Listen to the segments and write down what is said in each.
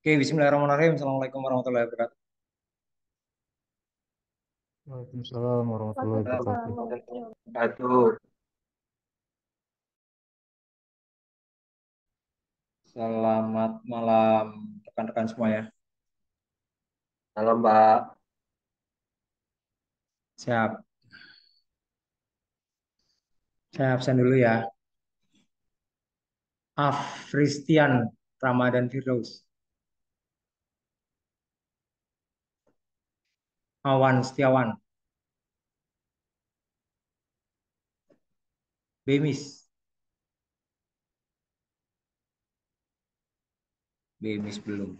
Oke, bismillahirrahmanirrahim. Assalamualaikum warahmatullahi wabarakatuh. Waalaikumsalam warahmatullahi Waalaikumsalam wabarakatuh. warahmatullahi wabarakatuh. Satu. Selamat malam rekan-rekan semua ya. Halo Mbak. Siap. Saya absen dulu ya. Afristian Ramadan Firdaus. Awan Setiawan. Bemis. Bemis belum.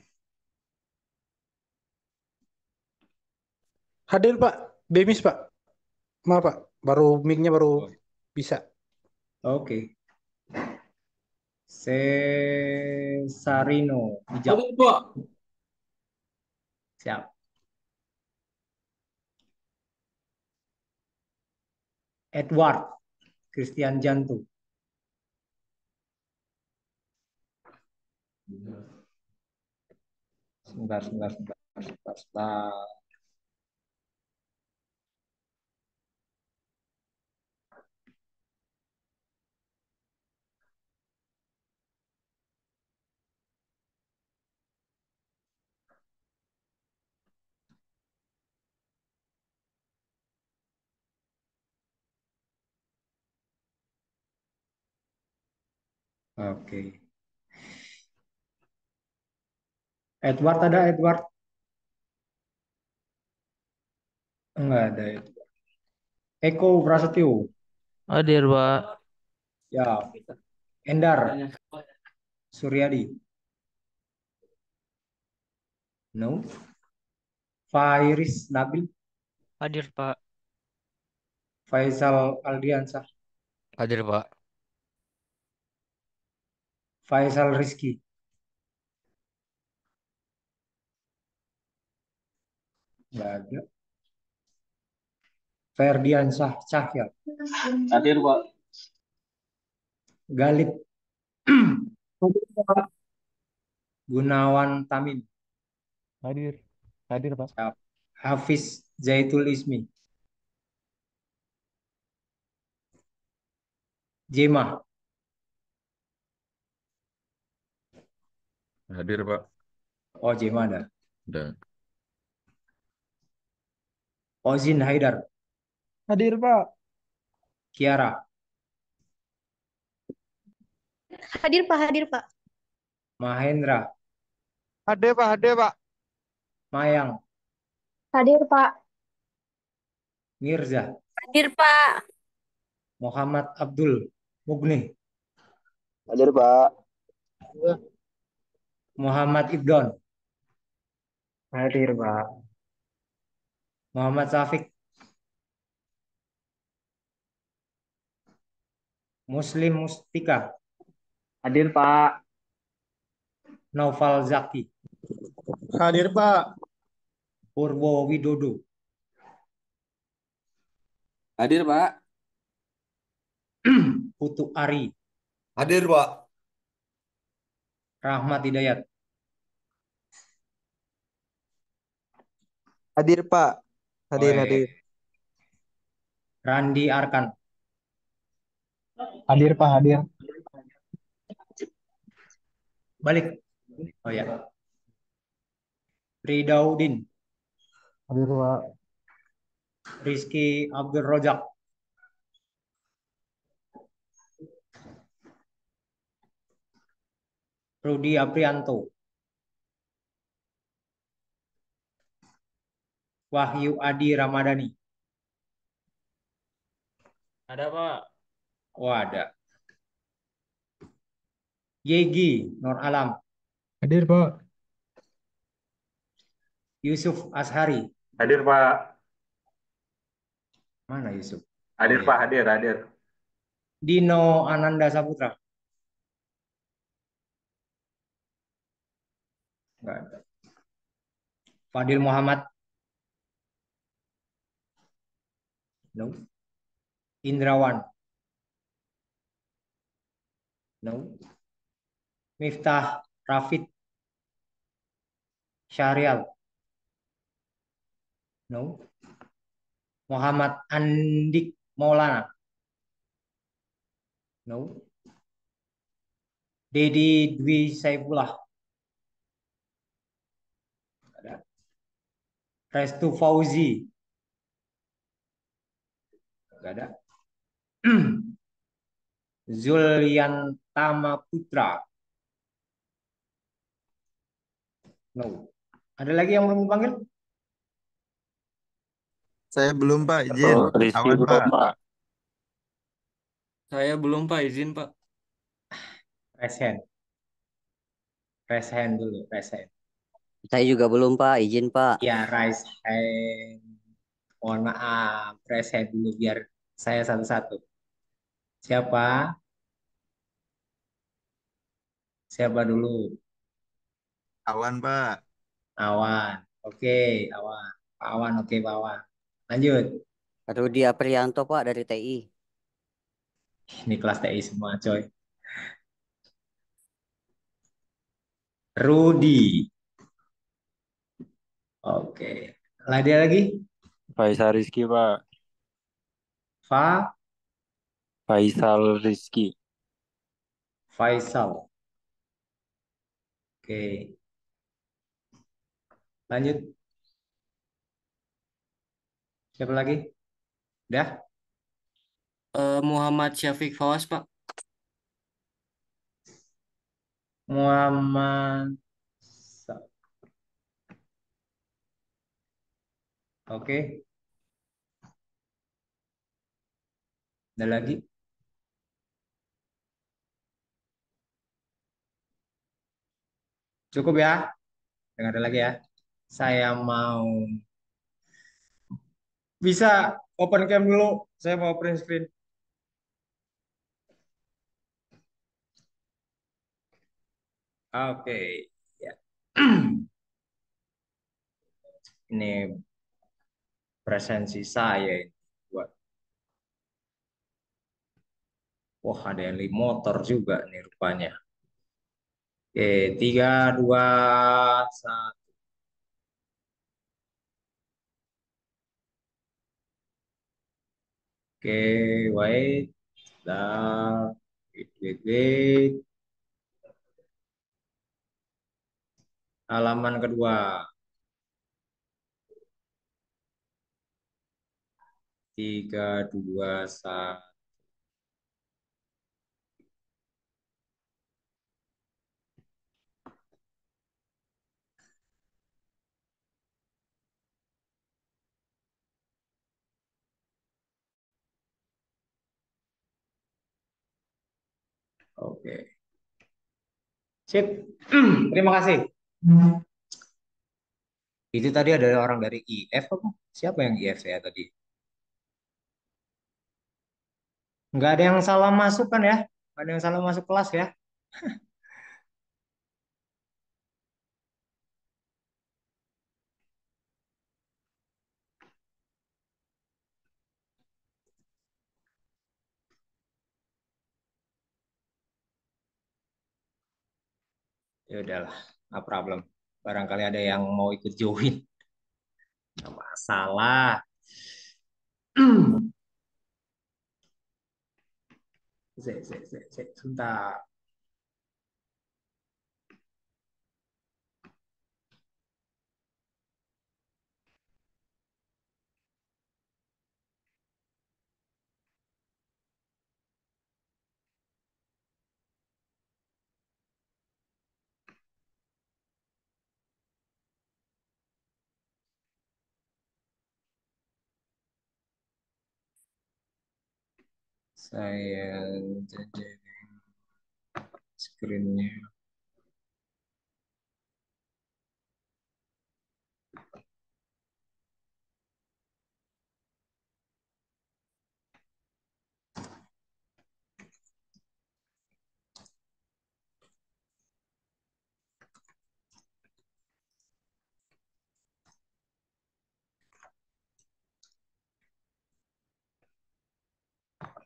Hadir Pak, Bemis Pak. Maaf Pak, baru mic-nya baru Oh, bisa. oke. Cesarino Hijab. Hadir Pak. Siap. Edward Christian Jantu. Sebentar. Oke. Edward ada Edward? Enggak ada Edward. Eko Prasetyo. Hadir, Pak. Ya. Endar Suryadi. No. Fairis Nabil. Hadir, Pak. Faisal Aldiansah. Hadir, Pak. Faisal Rizky. Nggak ada. Ferdiansyah Cahya. Hadir Pak. Galip Hadir Pak. Gunawan Tamim. Hadir. Hadir Pak. Hafiz Zaitul Ismi. Jemah. Hadir, Pak. Oh, Jemah ada. Udah. Ozin Haidar. Hadir Pak. Kiara. Hadir Pak, hadir Pak. Mahendra. Hadir Pak, hadir Pak. Mayang. Hadir Pak. Mirza. Hadir Pak. Muhammad Abdul Mugni. Hadir Pak. Muhammad Ibdon. Hadir Pak. Muhammad Syafiq. Muslim Mustika. Hadir Pak. Naufal Zaki. Hadir Pak. Purwo Widodo. Hadir Pak. Putu Ari. Hadir Pak. Rahmat Hidayat. Hadir Pak, hadir Oe. hadir. Randi Arkan. Hadir Pak, hadir. Balik. Oh ya. Ridaudin. Hadir Pak. Rizky Abdul Rojak. Rudi Aprianto. Wahyu Adi Ramadhani. Ada, Pak. Oh ada. Yegi Nur Alam. Hadir Pak. Yusuf Ashari. Hadir Pak. Mana Yusuf? Hadir Oh Pak, ya. hadir, hadir. Dino Ananda Saputra. Enggak ada. Fadil Muhammad. No. Indrawan. No. Miftah Rafid. Syahrial. No. Muhammad Andik Maulana. No. Dedi Dwi Saifullah. Ada. Restu Fauzi. Enggak ada. Zulyan Tama Putra. No. Ada lagi yang belum dipanggil? Saya belum Pak, izin. Rizky Awan belum, Pak. Pak. Saya belum Pak, izin Pak. Raise hand. Raise hand dulu, raise hand. Saya juga belum, Pak. Izin, Pak. Ya, raise hand. Mohon maaf, raise hand dulu biar saya satu-satu. Siapa? Siapa dulu? Awan Pak. Awan. Oke, Awan. Pak Awan, oke, Pak Awan. Lanjut. Rudi Aprianto, Pak, dari TI. Ini kelas TI semua, coy. Rudi. Oke. Ada lagi? Faisal Rizky, Pak. Fa, Faisal Rizky. Faisal. Oke. Lanjut. Siapa lagi? Udah? Muhammad Syafiq Fawaz Pak. Muhammad. Oke. Ada lagi? Cukup ya? Dengar ada lagi ya. Saya mau bisa open cam dulu. Saya mau print screen. Oke. Ya. Ini presensi saya ini buat. Wah, ada yang li motor juga nih rupanya. Oke, 3, 2, 1. Oke, wait. Dah. Wait. Halaman kedua. 3, 2, 1. Oke. Sip. Terima kasih. Itu tadi ada orang dari IF apa? Siapa yang IF saya tadi? Nggak ada yang salah masuk kan ya? Nggak ada yang salah masuk kelas ya? Ya udahlah, nggak problem. Barangkali ada yang mau ikut join. Nggak masalah. Sebentar. Saya jadi screen-nya.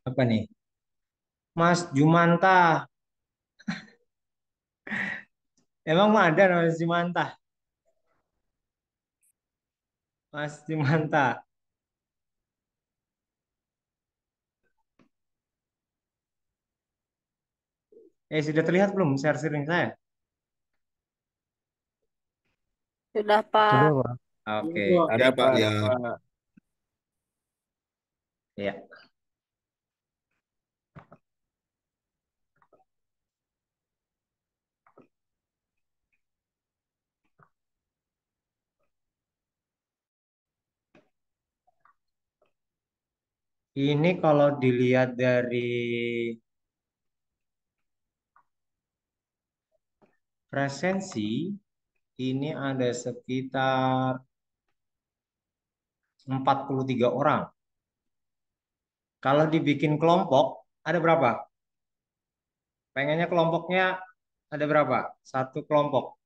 Apa nih? Mas Jumanta. Emang ada Mas Jumanta? Mas Dimanta. Sudah terlihat belum share screen saya? Sudah, Sudah, Pak. Pak. Oke, Ada Pak ya. ya. Ini kalau dilihat dari presensi, ini ada sekitar 43 orang. Kalau dibikin kelompok, ada berapa? Pengennya kelompoknya ada berapa? Satu kelompok.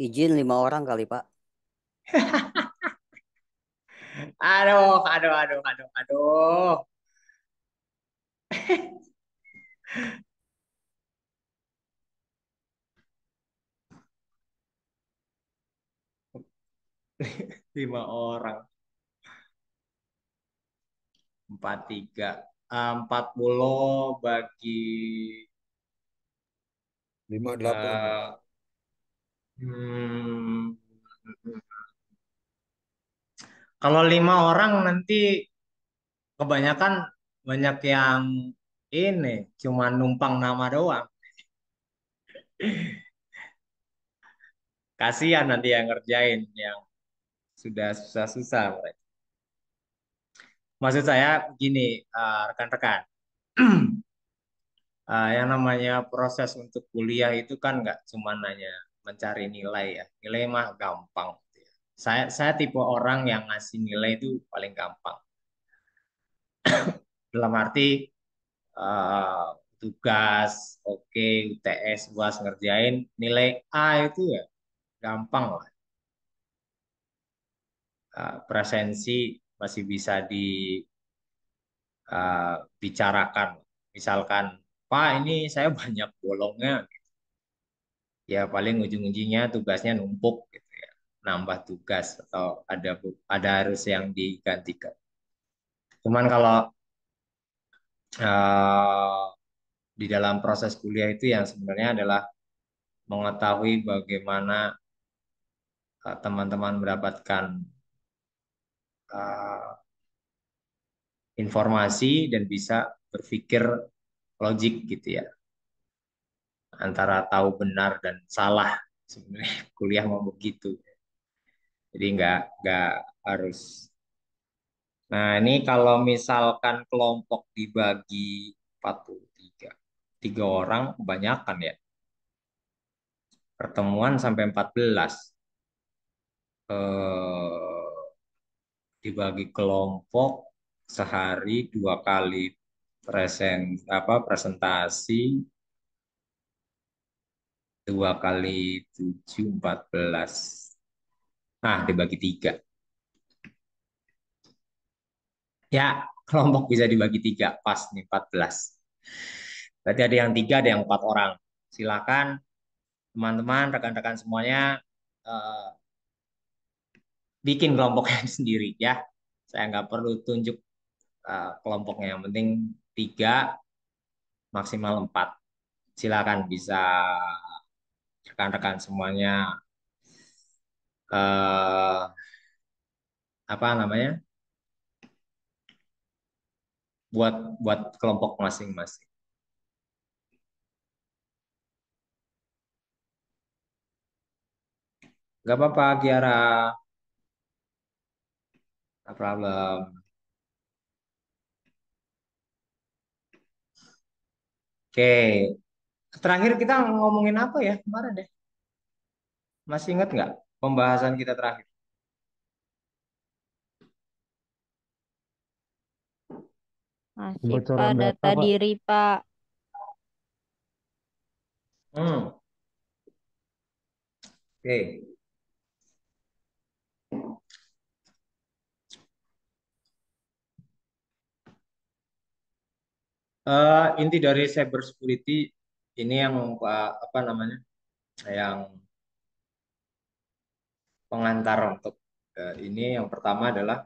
Izin 5 orang kali, Pak. Aduh, aduh, aduh, aduh, aduh. 5 orang. 43. 40 bagi 58. hmm, kalau 5 orang nanti kebanyakan banyak yang ini cuma numpang nama doang. Kasihan nanti yang ngerjain yang sudah susah-susah mereka. Maksud saya gini, rekan-rekan. Yang namanya proses untuk kuliah itu kan nggak cuma nanya mencari nilai ya. Nilai mah gampang. Saya tipe orang yang ngasih nilai itu paling gampang. Dalam arti eh, tugas, oke, UTS, UAS ngerjain nilai A itu ya gampang lah. Presensi masih bisa dibicarakan. Misalkan, Pak ini saya banyak bolongnya. Ya paling ujung-ujungnya tugasnya numpuk gitu ya. Nambah tugas atau ada harus yang digantikan. Cuman kalau eh, di dalam proses kuliah itu yang sebenarnya adalah mengetahui bagaimana teman-teman mendapatkan eh, informasi dan bisa berpikir logik gitu ya, antara tahu benar dan salah. Sebenarnya kuliah mau begitu, jadi nggak harus. Nah, ini kalau misalkan kelompok dibagi 43, 3 orang kebanyakan ya. Pertemuan sampai 14. Dibagi kelompok sehari 2 kali presentasi 2 kali 7 14. Nah, dibagi 3. Ya, kelompok bisa dibagi 3 pas nih 14. Berarti ada yang 3, ada yang 4 orang. Silakan teman-teman, rekan-rekan semuanya eh, bikin kelompoknya sendiri ya. Saya nggak perlu tunjuk kelompoknya. Yang penting 3, maksimal 4. Silakan bisa rekan-rekan semuanya eh, apa namanya buat buat kelompok masing-masing. Nggak apa-apa, Kiara. No problem. Oke, terakhir kita ngomongin apa ya kemarin deh? Masih ingat nggak pembahasan kita terakhir? Masih, Pak. Kebocoran data, Data Pak. diri, Pak. Hmm, oke. Inti dari cyber security ini yang apa namanya? Yang pengantar untuk ini. Yang pertama adalah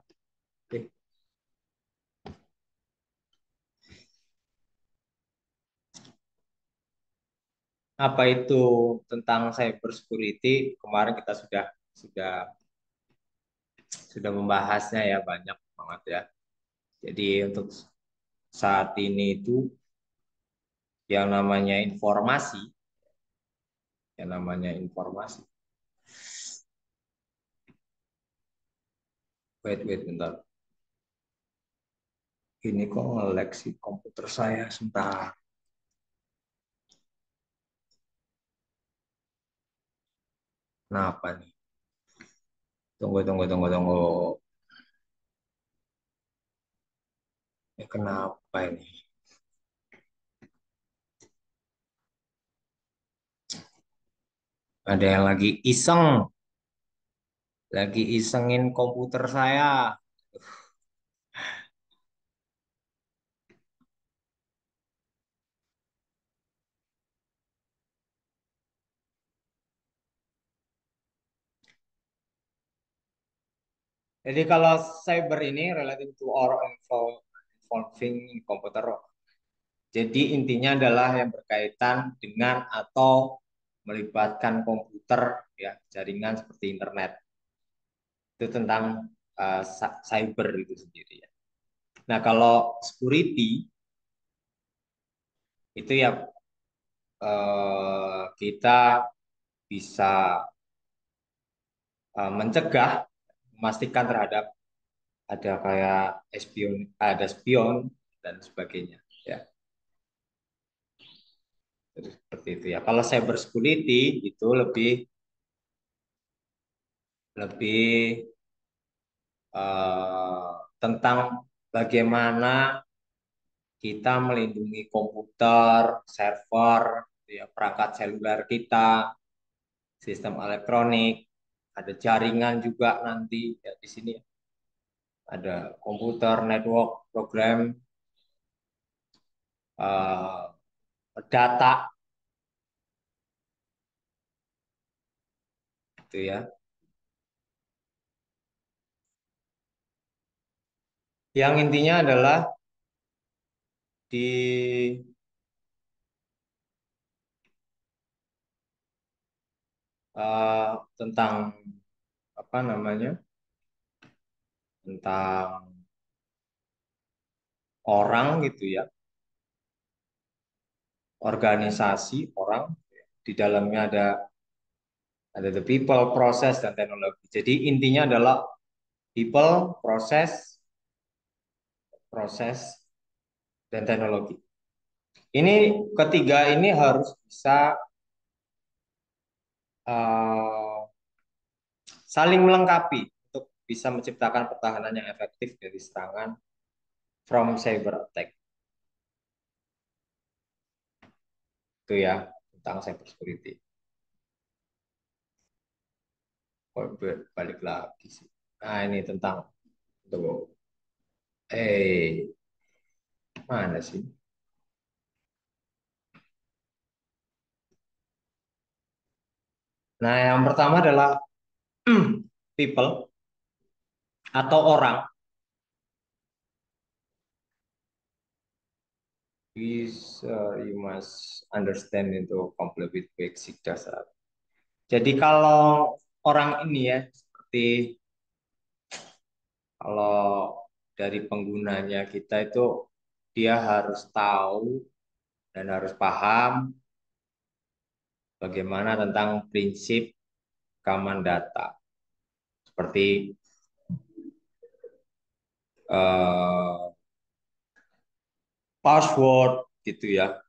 apa itu tentang cyber security. Kemarin kita sudah sudah membahasnya ya, banyak banget ya. Jadi untuk saat ini itu yang namanya informasi, yang namanya informasi. Wait, bentar. Ini kok nge-lag sih komputer saya, sebentar. Kenapa nih? Tunggu. Kenapa ini? Ada yang lagi isengin komputer saya. Jadi kalau cyber ini related to or involving komputer. Jadi intinya adalah yang berkaitan dengan atau melibatkan komputer, ya, jaringan seperti internet. Itu tentang cyber itu sendiri ya. Nah, kalau security itu ya kita bisa mencegah, memastikan terhadap ada kayak spion dan sebagainya ya. Jadi seperti itu ya. Kalau cyber security itu lebih lebih tentang bagaimana kita melindungi komputer, server, ya, perangkat seluler kita, sistem elektronik, ada jaringan juga nanti ya di sini ada komputer, network, program, data itu ya. Yang intinya adalah di tentang apa namanya, tentang orang gitu ya, organisasi orang, di dalamnya ada the people, proses, dan teknologi. Jadi intinya adalah people, proses, dan teknologi. Ini ketiga ini harus bisa uh, saling melengkapi untuk bisa menciptakan pertahanan yang efektif dari serangan from cyber attack. Itu ya tentang cyber security. Balik lagi sih. Nah, ini tentang tuh. Mana sih? Nah, yang pertama adalah people atau orang. You must understand itu complete with basic dasar. Jadi kalau orang ini ya, seperti kalau dari penggunanya kita itu dia harus tahu dan harus paham bagaimana tentang prinsip keamanan data. Seperti password gitu ya.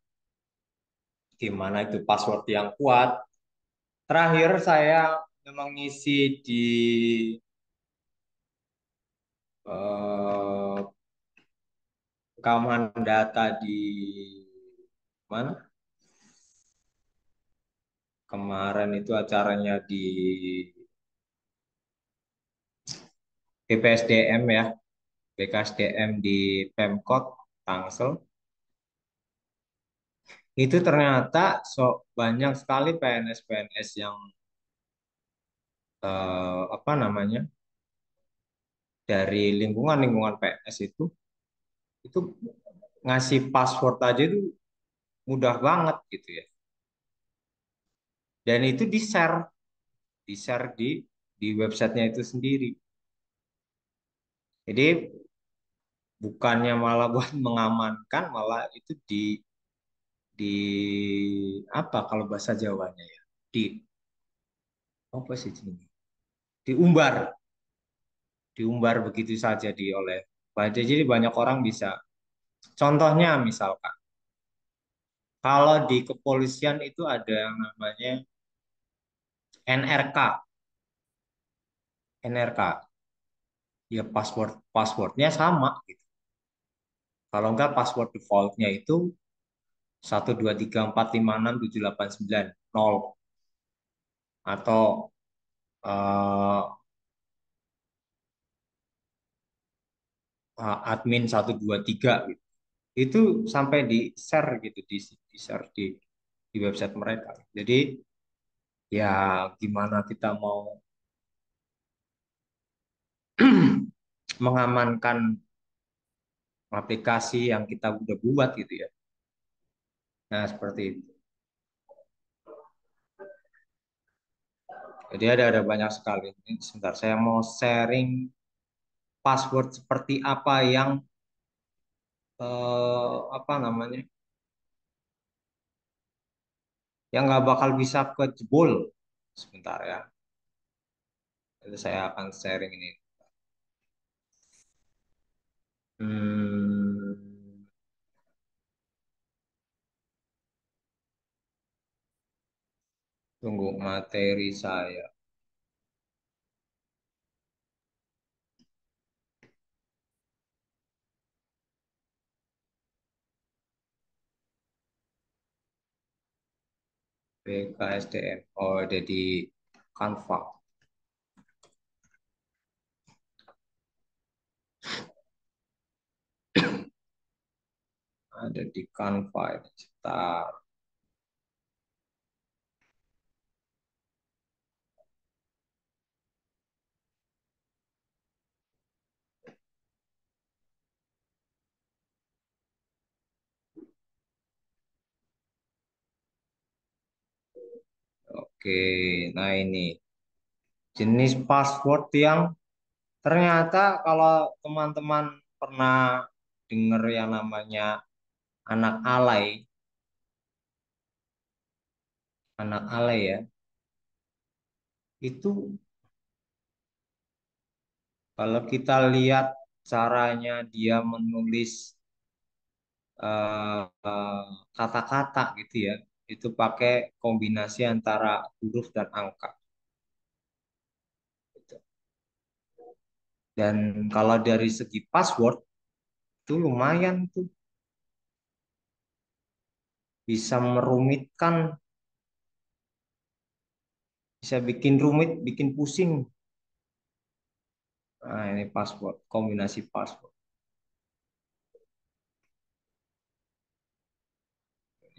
Gimana itu password yang kuat. Terakhir saya memang ngisi di eh, keamanan data di mana? Kemarin itu acaranya di BPSDM ya, BKSDM di Pemkot Tangsel. Itu ternyata banyak sekali PNS-PNS yang apa namanya, dari lingkungan-lingkungan PS itu ngasih password aja itu mudah banget gitu ya. Dan itu di-share di websitenya itu sendiri. Jadi bukannya malah buat mengamankan, malah itu di apa kalau bahasa Jawanya ya, di apa sih ini? Diumbar, diumbar begitu saja oleh jadi banyak orang bisa. Contohnya misalkan kalau di kepolisian itu ada yang namanya NRK, NRK, ya passwordnya sama gitu. Kalau enggak password defaultnya itu 123456789 0 atau eh, admin 123 gitu. Itu sampai di share gitu, di share di website mereka. Jadi ya gimana kita mau mengamankan aplikasi yang kita udah buat gitu ya. Nah, seperti itu. Jadi ada banyak sekali. Ini sebentar, saya mau sharing password seperti apa yang apa namanya, yang nggak bakal bisa kejebol. Sebentar ya. Itu saya akan sharing ini. Hmm, tunggu materi saya. BKSDM. Oh, ada di Canva. Ada di Canva ini. Sebentar. Oke, nah ini jenis password yang ternyata kalau teman-teman pernah dengar yang namanya anak alay, anak alay ya, itu kalau kita lihat caranya dia menulis kata-kata gitu ya, itu pakai kombinasi antara huruf dan angka. Gitu. Dan kalau dari segi password itu lumayan tuh, bisa merumitkan, bisa bikin rumit, bikin pusing. Nah, ini password, kombinasi password.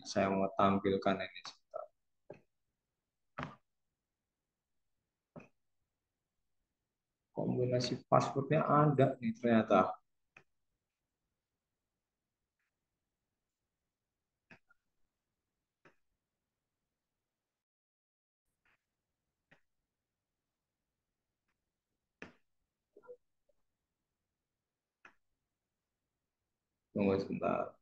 Saya mau tampilkan ini. Kombinasi passwordnya ada nih ternyata. Tunggu sebentar.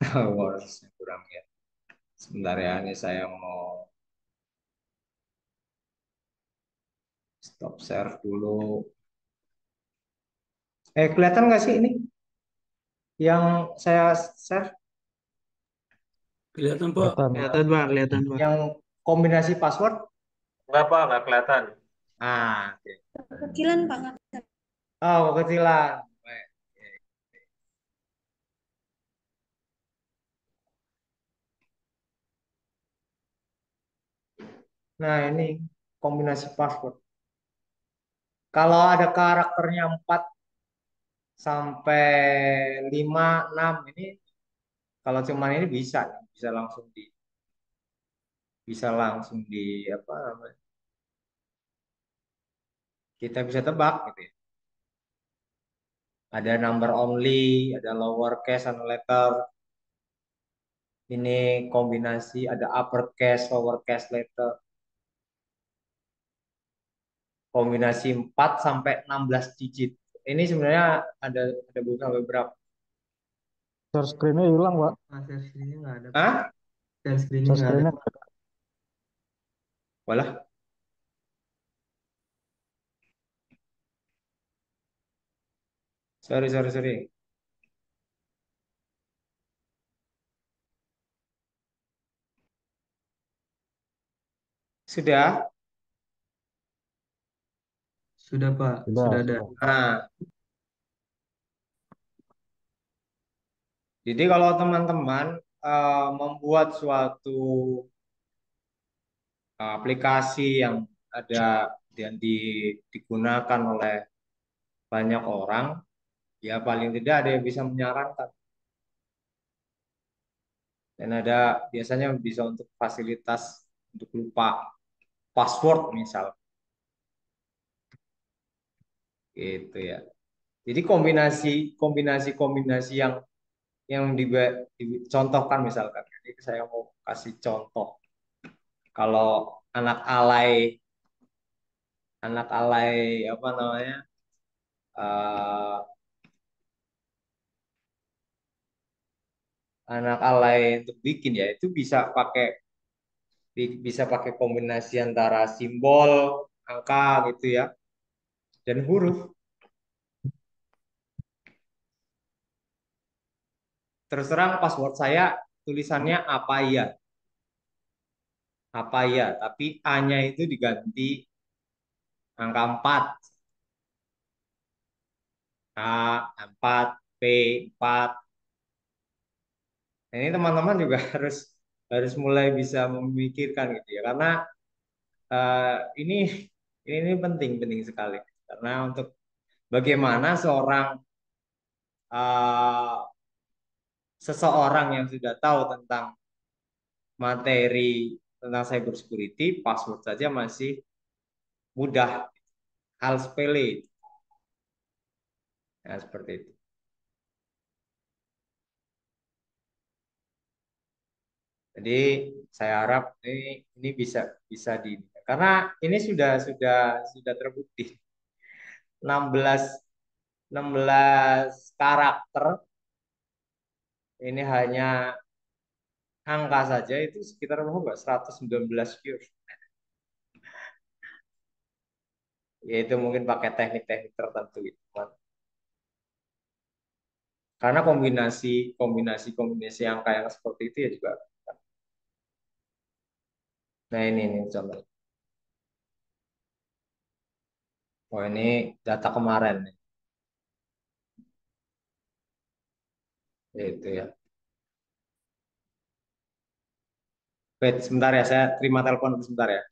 Warsnya kurang ya. Sebentar ya, ini saya mau stop share dulu. Kelihatan nggak sih ini yang saya share? Kelihatan, Pak. Kelihatan. Kelihatan, Pak. Kelihatan, Pak. Yang kombinasi password? Enggak, Pak, nggak kelihatan. Oke. Kecilan Pak. Oh, kecilan. Baik. Nah, ini kombinasi password. Kalau ada karakternya 4 sampai 5, 6 ini, kalau cuman ini bisa langsung bisa langsung di apa namanya, kita bisa tebak gitu ya. Ada number only, ada lower case and letter. Ini kombinasi ada upper case, lower case letter. Kombinasi 4 sampai 16 digit. Ini sebenarnya ada beberapa. Share screen-nya hilang, Pak. Share screen-nya nggak ada. Hah? Share screen-nya Share nggak ada. screen-nya. Walah. Sorry. Sudah? Sudah, Pak. Sudah, Sudah ada. sudah. Nah, jadi kalau teman-teman membuat suatu aplikasi yang ada dan digunakan oleh banyak orang, ya paling tidak ada yang bisa menyarankan. Dan ada biasanya bisa untuk fasilitas untuk lupa password misal, gitu ya. Jadi kombinasi yang dicontohkan misalkan. Jadi saya mau kasih contoh. Kalau anak alay apa namanya? eh, Anak alay untuk bikin ya itu bisa pakai kombinasi antara simbol, angka gitu ya, dan huruf. Terus terang password saya tulisannya apa ya, tapi A-nya itu diganti angka 4, A 4, P 4. Nah, ini teman-teman juga harus harus mulai bisa memikirkan gitu ya, karena eh, ini ini penting sekali karena untuk bagaimana eh, seseorang yang sudah tahu tentang materi tentang cyber security, password saja masih mudah, hal sepele. Nah, seperti itu. Jadi saya harap ini bisa bisa karena ini sudah terbukti 16 16 karakter ini hanya angka saja itu sekitar berapa Mbak? 119 views. Yaitu mungkin pakai teknik-teknik tertentu gitu. Karena kombinasi angka yang seperti itu ya juga. Nah ini contoh. Oh ini data kemarin nih. Itu ya. Wait, sebentar ya, saya terima telepon sebentar ya.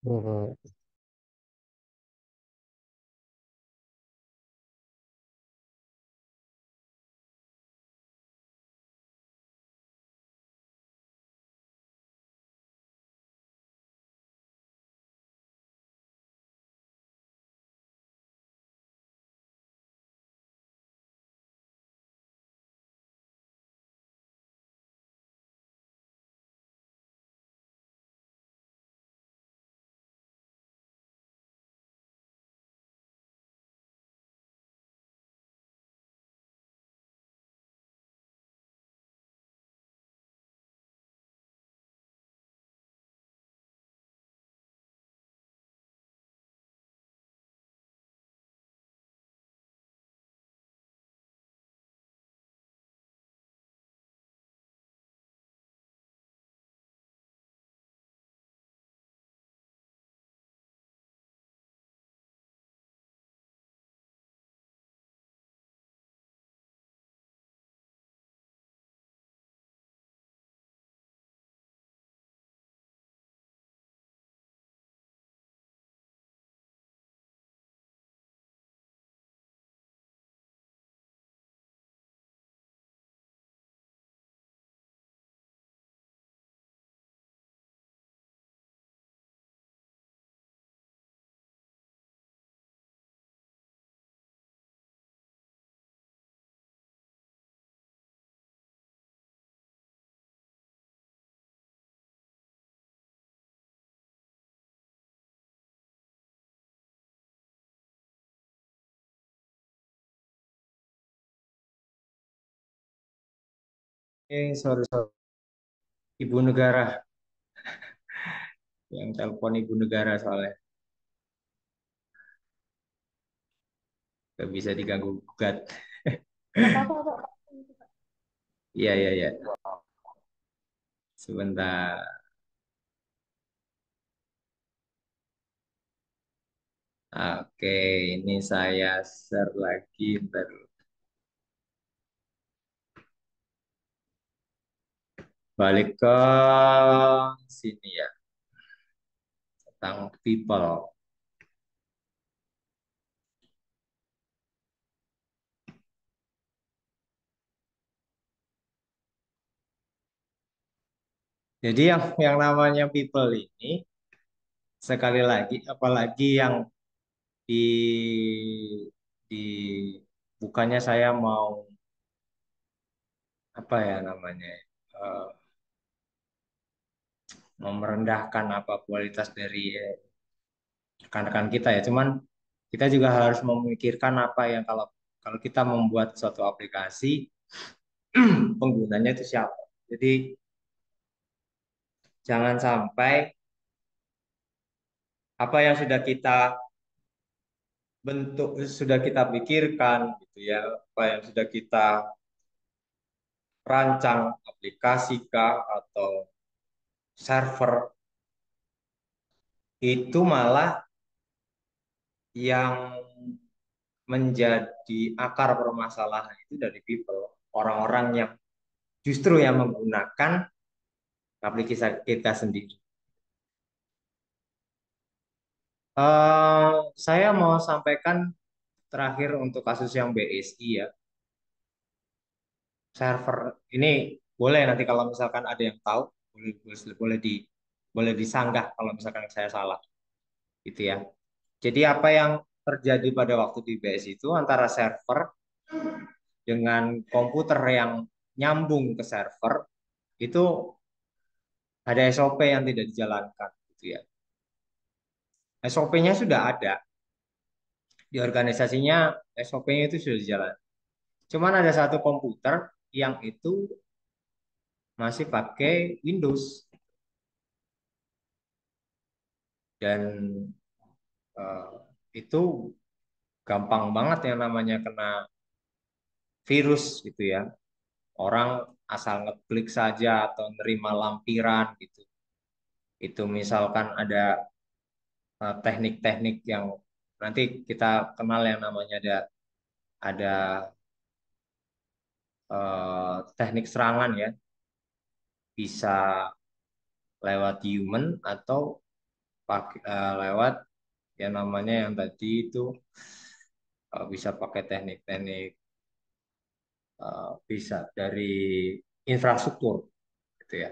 Mhm. sorry, sorry. Ibu negara. Yang telepon ibu negara soalnya. Gak bisa diganggu gugat. Nggak apa-apa, Pak. Iya, iya, iya. Sebentar. Oke, ini saya share lagi. Ntar. Balik ke sini ya. Tentang people. Jadi yang namanya people ini sekali lagi, apalagi yang di di bukannya saya mau apa ya namanya, eh, mau merendahkan apa kualitas dari rekan-rekan kita ya. Cuman kita juga harus memikirkan apa yang kalau kalau kita membuat suatu aplikasi penggunanya itu siapa. Jadi jangan sampai apa yang sudah kita bentuk, sudah kita pikirkan gitu ya, apa yang sudah kita rancang aplikasi kah atau server itu malah yang menjadi akar permasalahan itu dari people, orang-orang yang justru yang menggunakan aplikasi kita sendiri. Saya mau sampaikan terakhir untuk kasus yang BSI ya, server ini boleh nanti kalau misalkan ada yang tahu boleh boleh boleh disanggah kalau misalkan saya salah gitu ya. Jadi apa yang terjadi pada waktu di BSI itu antara server dengan komputer yang nyambung ke server itu ada SOP yang tidak dijalankan gitu ya. SOP-nya sudah ada di organisasinya, SOP-nya itu sudah dijalankan. Cuman ada satu komputer yang itu masih pakai Windows dan eh, itu gampang banget yang namanya kena virus gitu ya. Orang asal ngeklik saja atau nerima lampiran gitu. Itu misalkan ada teknik-teknik yang nanti kita kenal yang namanya ada teknik serangan ya, bisa lewat human atau lewat yang namanya yang tadi itu bisa pakai teknik-teknik bisa dari infrastruktur gitu ya.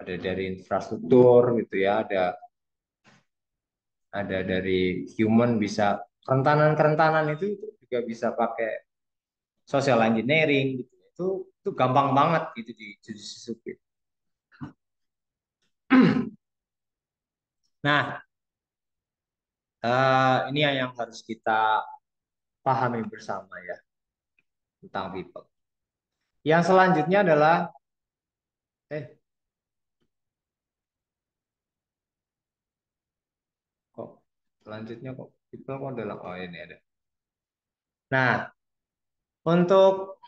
Ada dari infrastruktur gitu ya, ada dari human bisa kerentanan-kerentanan itu juga bisa pakai social engineering gitu. Itu gampang banget gitu di Judicial. Nah, ini yang harus kita pahami bersama ya tentang people. Yang selanjutnya adalah eh kok selanjutnya kok people kok adalah oh ini ada. Nah, untuk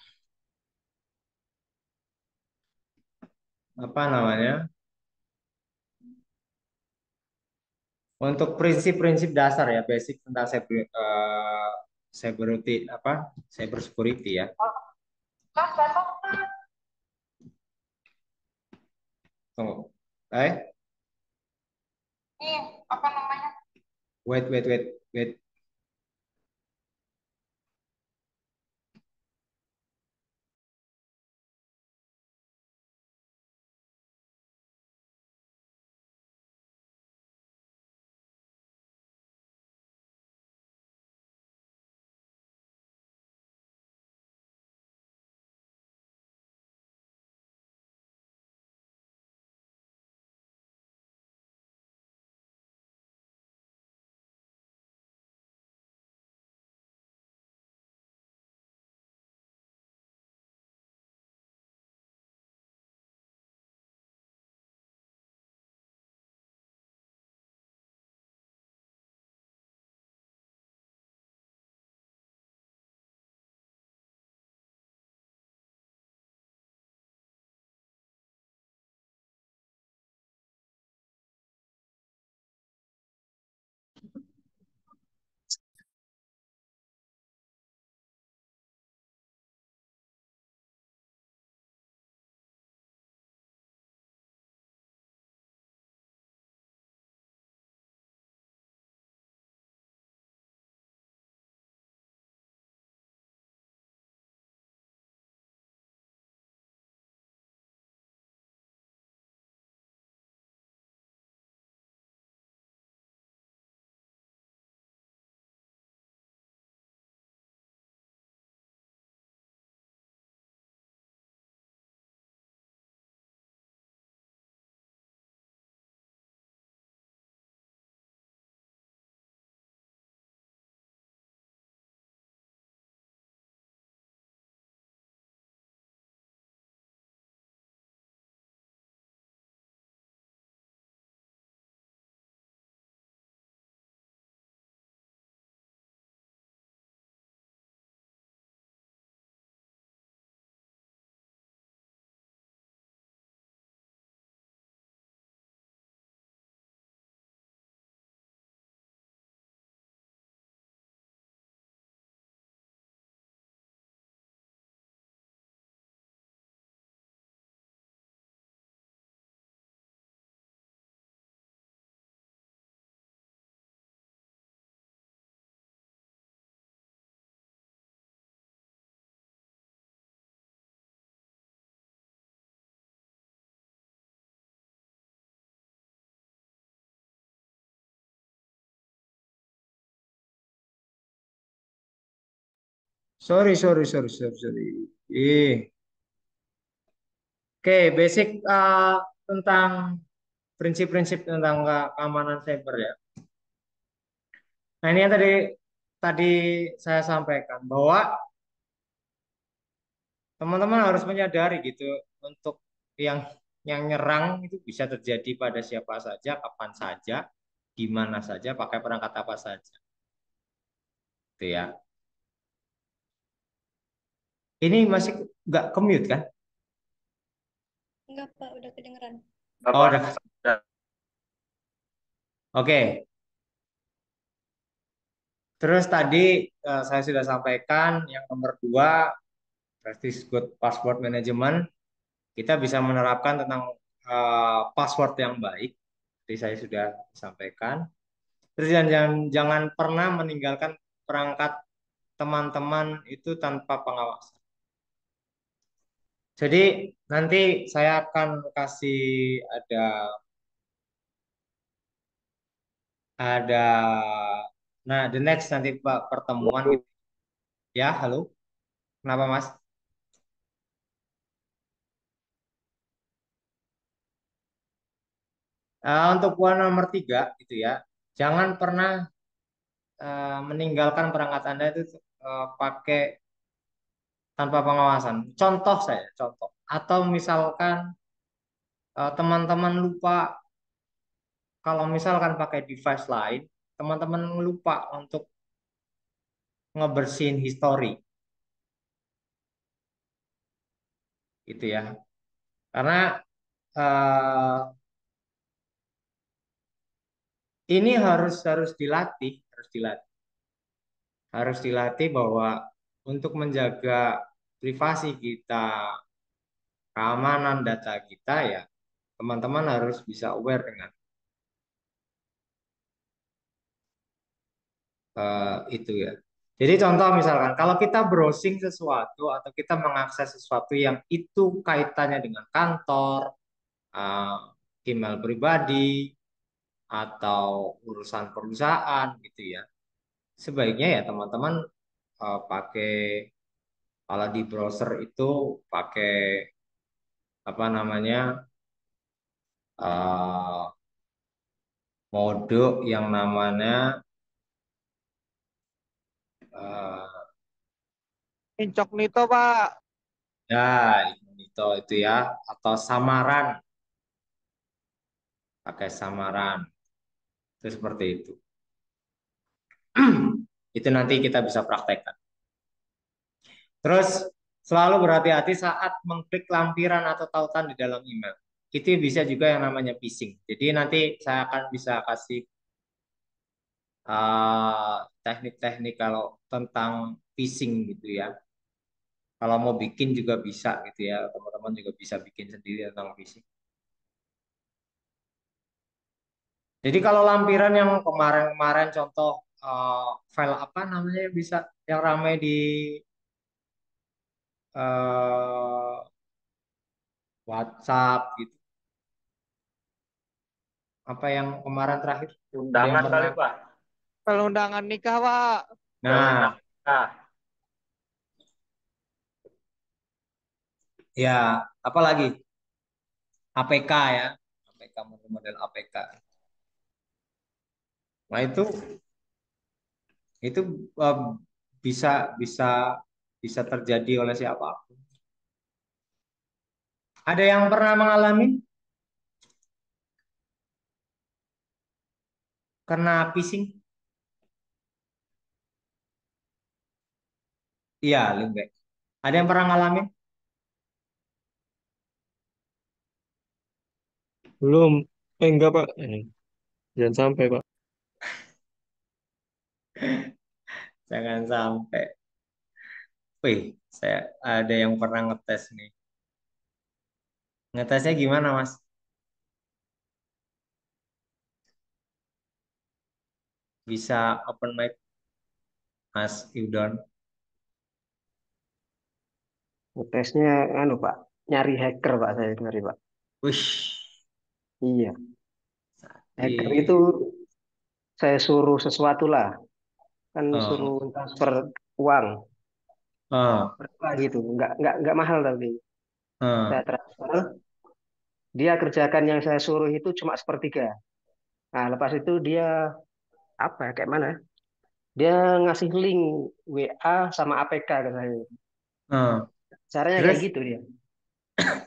apa namanya? Untuk prinsip-prinsip dasar ya, basic tentang cyber apa? Cyber security ya. Tunggu. Wait, wait, wait, wait. Sorry. Oke, basic tentang prinsip-prinsip tentang keamanan cyber ya. Nah, ini yang tadi saya sampaikan bahwa teman-teman harus menyadari gitu untuk yang nyerang itu bisa terjadi pada siapa saja, kapan saja, di mana saja, pakai perangkat apa saja. Gitu ya. Ini masih nggak commute kan? Enggak, Pak, udah kedengeran. Oh, udah. Oke. Terus tadi saya sudah sampaikan yang nomor 2, practice good password management. Kita bisa menerapkan tentang password yang baik. Tadi saya sudah sampaikan. Terus jangan pernah meninggalkan perangkat teman-teman itu tanpa pengawasan. Jadi nanti saya akan kasih ada ada nah the next nanti Pak pertemuan gitu. Ya, halo. Kenapa Mas? Untuk poin nomor 3 gitu ya. Jangan pernah meninggalkan perangkat Anda itu pakai tanpa pengawasan. Contoh. Atau misalkan teman-teman lupa kalau misalkan pakai device lain, teman-teman lupa untuk ngebersihin history, gitu ya. Karena eh, ini harus dilatih bahwa untuk menjaga privasi kita, keamanan data kita ya, teman-teman harus bisa aware dengan itu ya. Jadi contoh misalkan kalau kita browsing sesuatu atau kita mengakses sesuatu yang itu kaitannya dengan kantor, email pribadi atau urusan perusahaan gitu ya. Sebaiknya ya teman-teman pakai kalau di browser itu pakai apa namanya uh, mode yang namanya uh, Incognito, Pak. ya itu ya atau samaran, pakai samaran itu seperti itu. Itu nanti kita bisa praktekkan. Terus selalu berhati-hati saat mengklik lampiran atau tautan di dalam email. Itu bisa juga yang namanya phishing. Jadi nanti saya akan bisa kasih teknik-teknik kalau tentang phishing gitu ya. Kalau mau bikin juga bisa gitu ya. Teman-teman juga bisa bikin sendiri tentang phishing. Jadi kalau lampiran yang kemarin-kemarin contoh file apa namanya bisa yang ramai di eh, WhatsApp gitu. Apa yang kemarin terakhir? Ada yang Undangan kali, pernah? Pak. Kalau undangan nikah, Pak. Nah, Nah, ya, apa lagi? APK ya, APK model APK. Nah itu eh, bisa bisa bisa terjadi oleh siapapun. Ada yang pernah mengalami kena phishing? Iya, Limbek. Ada yang pernah ngalamin? Belum. Enggak, Pak. Jangan sampai, Pak. Jangan sampai. Wih, saya ada yang pernah ngetes nih. Ngetesnya gimana, Mas? Bisa open mic, Mas Yudon? Tesnya anu Pak, nyari hacker Pak saya kemarin Pak. Wih, Iya, hacker di itu saya suruh sesuatu lah, kan oh, suruh transfer uang. Ah, berapa gitu. Nggak mahal tapi ah. saya transfer. Dia kerjakan yang saya suruh itu cuma sepertiga. Nah, lepas itu dia apa ya, kayak mana? Dia ngasih link WA sama APK ke saya. Ah. Caranya kayak Terus? gitu dia.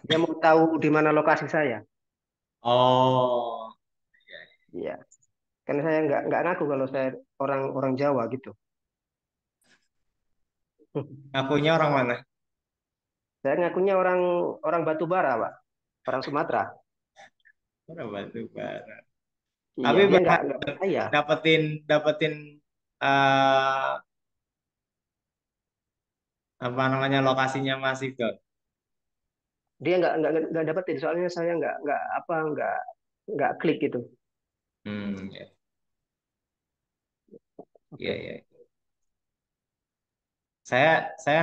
Dia mau tahu di mana lokasi saya. Oh, iya. Iya. Karena saya nggak ngaku kalau saya orang orang Jawa gitu. Ngakunya orang mana? Saya ngakunya orang orang Batubara, Pak. Orang Sumatera. Orang Batu Bara. Iya, Tapi dia berhasil nggak percaya. dapetin dapetin eh apa namanya lokasinya Mas Ifdon. Dia nggak dapetin. Soalnya saya nggak apa nggak klik gitu. Ya, ya, Oke. ya. Saya saya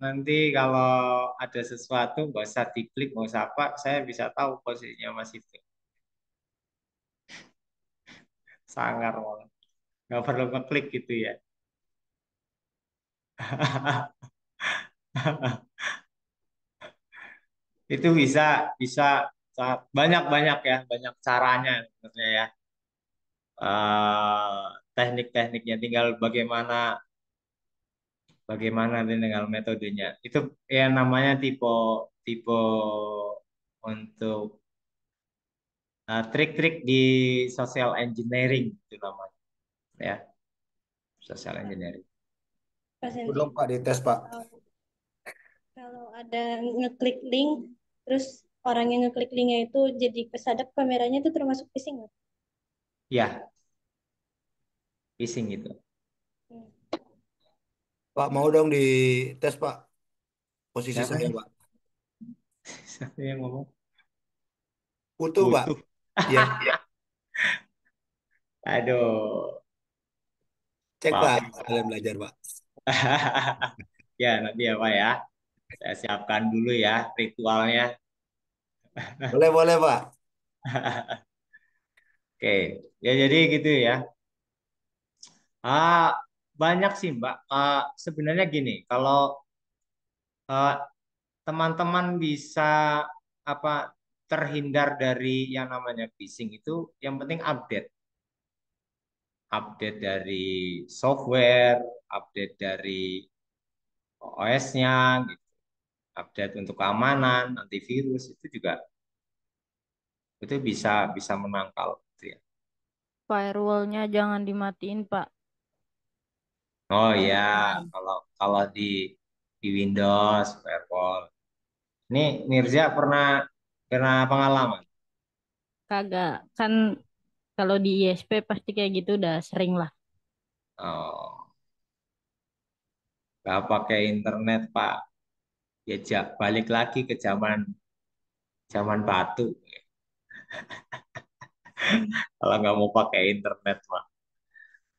nanti kalau ada sesuatu nggak usah diklik, nggak usah apa, saya bisa tahu posisinya Mas Ifdon. Sangar malah. Nggak perlu ngeklik gitu ya. Itu bisa bisa banyak-banyak ya, banyak caranya sebenarnya ya. Teknik-tekniknya tinggal bagaimana bagaimana tinggal metodenya. Itu ya namanya tipe tipe untuk trik-trik di social engineering itu namanya ya, social engineering. Pak Sensi, Belum Pak dites Pak. kalau kalau ada ngeklik link, terus orang yang ngeklik linknya itu jadi kesadap kameranya itu termasuk phishing nggak? Ya, phishing itu. Hmm. Pak mau dong dites Pak. Posisi Siapa saya nih? Pak. Siapa yang ngomong? Utuh Pak. Butuh. Ya, Aduh, cek Pak. Pak. Kalian belajar Pak. Ya, nanti ya Pak ya. Saya siapkan dulu ya ritualnya. Boleh boleh Pak. Oke, ya jadi gitu ya. Ah, banyak sih Mbak. Sebenarnya gini, kalau ah, teman-teman bisa apa terhindar dari yang namanya phishing itu, yang penting update dari software, update dari OS-nya, gitu. Update untuk keamanan, antivirus itu juga itu bisa bisa menangkal gitu ya. Firewall-nya jangan dimatiin, Pak. Oh ya, Aman. kalau kalau di Windows firewall. Ini Nirza pernah pernah pengalaman. Kagak. Kan kalau di ISP pasti kayak gitu udah sering lah. Oh, nggak pakai internet Pak. Ya balik lagi ke zaman zaman batu. Kalau nggak mau pakai internet Pak.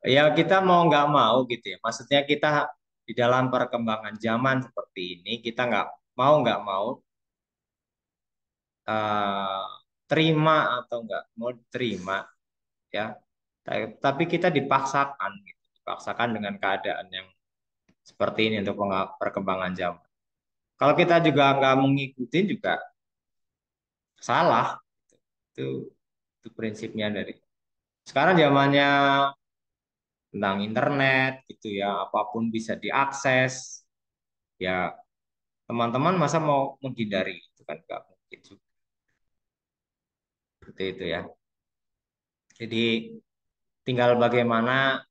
Ya kita mau nggak mau gitu ya. Maksudnya kita di dalam perkembangan zaman seperti ini kita nggak mau eh, terima atau nggak mau terima ya. Tapi kita dipaksakan gitu. Dipaksakan dengan keadaan yang seperti ini untuk perkembangan zaman. Kalau kita juga nggak mengikuti juga salah. Itu itu prinsipnya dari sekarang zamannya tentang internet gitu ya, apapun bisa diakses. Ya teman-teman masa mau menghindari itu kan nggak mungkin juga. Seperti itu ya. Jadi tinggal bagaimana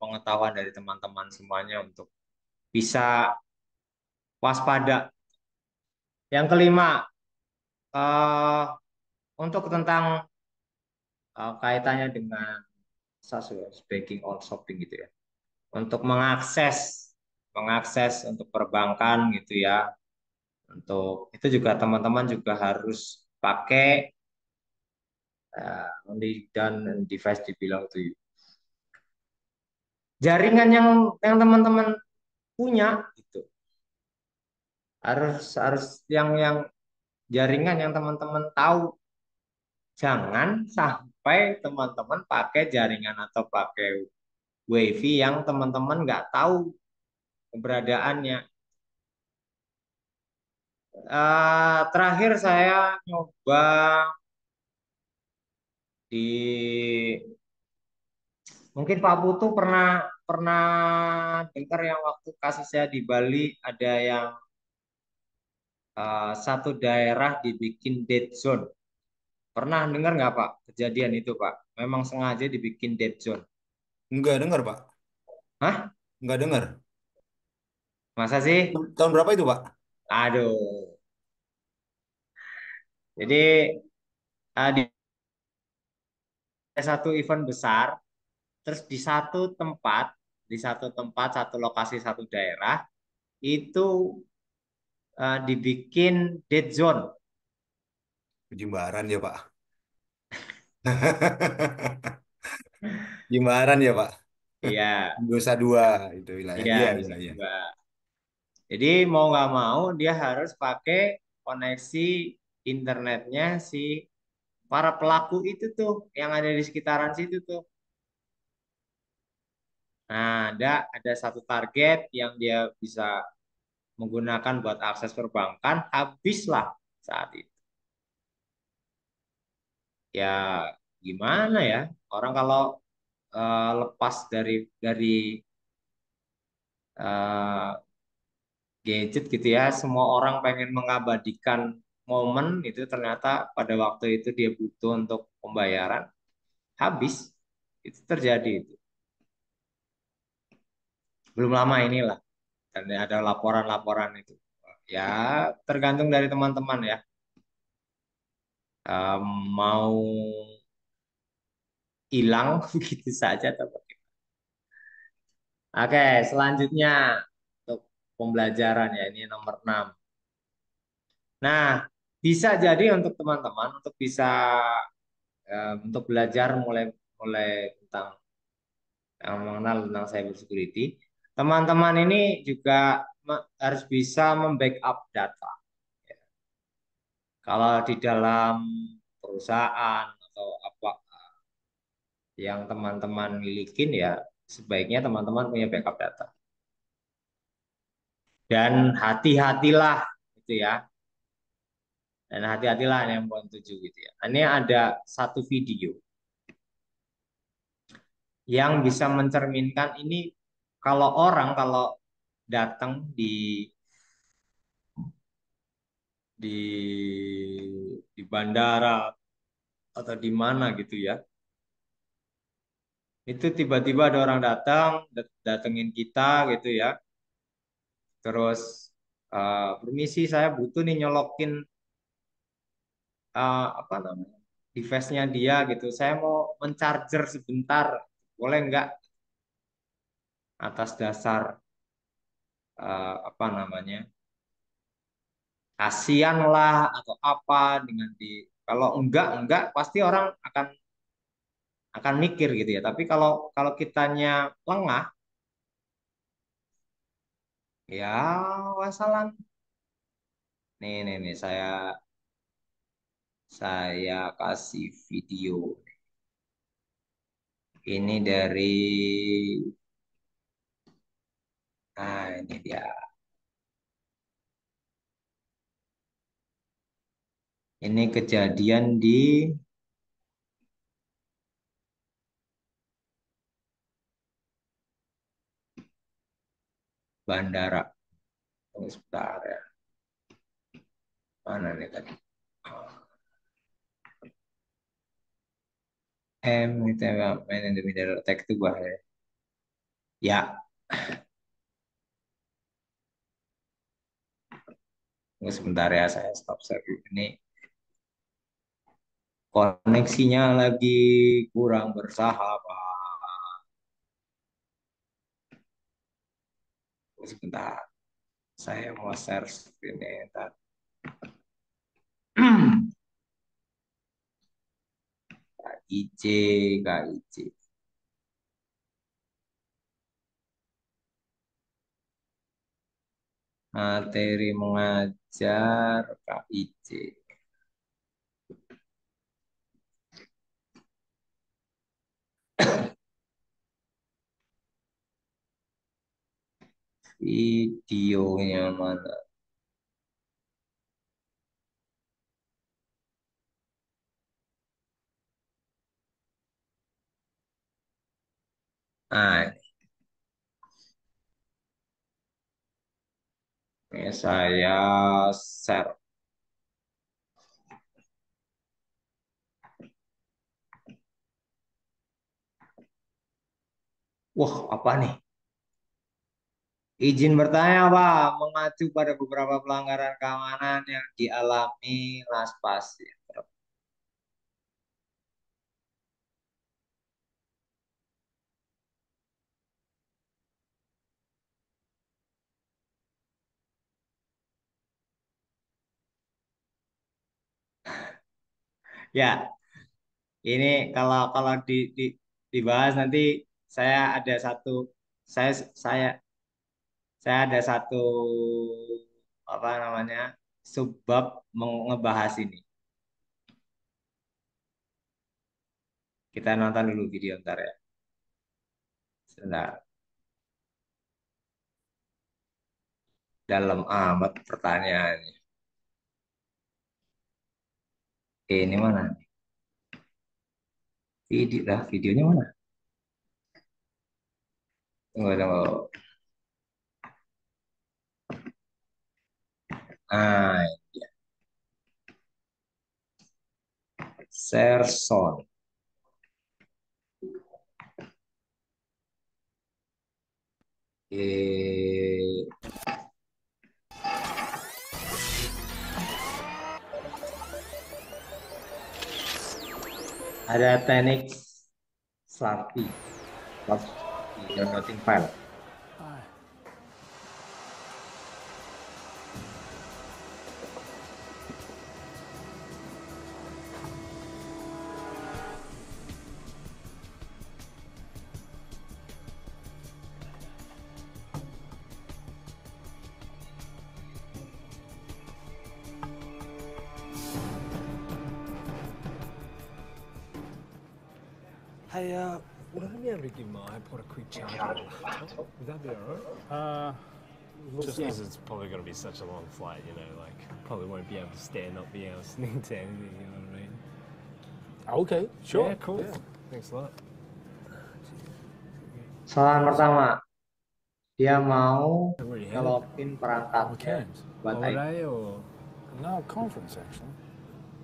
pengetahuan dari teman-teman semuanya untuk bisa waspada. Yang kelima, eh, untuk tentang kaitannya dengan banking on shopping gitu ya. Untuk mengakses untuk perbankan gitu ya. Untuk itu juga teman-teman juga harus pakai only done and device to belong to you. Jaringan yang teman-teman punya gitu. Harus harus yang jaringan yang teman-teman tahu. Jangan sampai teman-teman pakai jaringan atau pakai WiFi yang teman-teman nggak tahu keberadaannya. Terakhir saya nyoba di mungkin Pak Putu pernah pernah dengar yang waktu kasus saya di Bali ada yang satu daerah dibikin dead zone. Pernah dengar nggak Pak kejadian itu Pak? Memang sengaja dibikin dead zone. Enggak dengar, Pak. Hah? Enggak dengar. Masa sih? Tahun berapa itu, Pak? Aduh. Jadi di satu event besar, terus di satu tempat, satu lokasi, satu daerah itu dibikin dead zone. Jimbaran ya, Pak. Jimbaran ya, Pak. Iya, Dosa dua itu wilayah. iya, Iya, iya, bisa iya. juga. Jadi mau nggak mau dia harus pakai koneksi internetnya si para pelaku itu tuh yang ada di sekitaran situ tuh. Nah, ada satu target yang dia bisa menggunakan buat akses perbankan, habislah saat itu. Ya gimana ya? Orang kalau lepas dari eh, gadget gitu ya, semua orang pengen mengabadikan momen itu ternyata pada waktu itu dia butuh untuk pembayaran, habis. Itu terjadi itu. Belum lama inilah dan ada laporan-laporan itu. Ya tergantung dari teman-teman ya. Eh, mau hilang begitu saja atau bagaimana. Oke, selanjutnya untuk pembelajaran ya ini nomor 6. Nah, bisa jadi untuk teman-teman untuk bisa untuk belajar mulai mulai tentang yang mengenal tentang cyber security, teman-teman ini juga harus bisa membackup data. Ya. Kalau di dalam perusahaan atau apa yang teman-teman milikin ya sebaiknya teman-teman punya backup data. Dan hati-hatilah gitu ya. Dan hati-hatilah yang poin 7 gitu ya. Ini ada satu video yang bisa mencerminkan ini kalau datang di bandara atau di mana gitu ya. Itu tiba-tiba ada orang datengin kita gitu ya. Terus permisi saya butuh nih nyolokin apa namanya device-nya dia gitu. Saya mau mencharger sebentar, boleh nggak? Atas dasar apa namanya kasihan lah atau apa dengan kalau enggak pasti orang akan mikir gitu ya. Tapi kalau kalau kitanya lengah, ya wassalam. Nih saya kasih video. Ini dari ini dia. Ini kejadian di bandara. Tunggu sebentar ya. Mana nih tadi? Itu main in the middle attack itu bahaya. Ya, tunggu sebentar ya saya stop share dulu. Ini koneksinya lagi kurang bersahabat. Tunggu sebentar. Saya mau share screen ini. KIC, KIC. Materi mengajar KIC. Videonya mana? Nah, ini saya share. Wah, apa nih? Izin bertanya, Pak, mengacu pada beberapa pelanggaran keamanan yang dialami Laspas. Ya, ini kalau kalau dibahas nanti saya ada satu saya saya saya ada satu apa namanya subbab ngebahas ini. Kita nonton dulu video ntar ya. Sebentar. Dalam amat pertanyaannya. Ini mana? Videonya mana? Tunggu, tunggu. Ah, share sound. Eh, ada teknik Slappy. Downloading file. Hey, would I be able to give my iPod a quick charge on the laptop? Would that be alright? Just because it's probably going to be such a long flight, you know, like, probably won't be able to stand up, be able to sneak to anything, you know what I mean? Okay, sure. Yeah, cool. Yeah. Thanks a lot. Soalan pertama, dia mau I've already had it. ngelokin perangkatnya can't. buat iPhone. Holiday or... No, conference actually.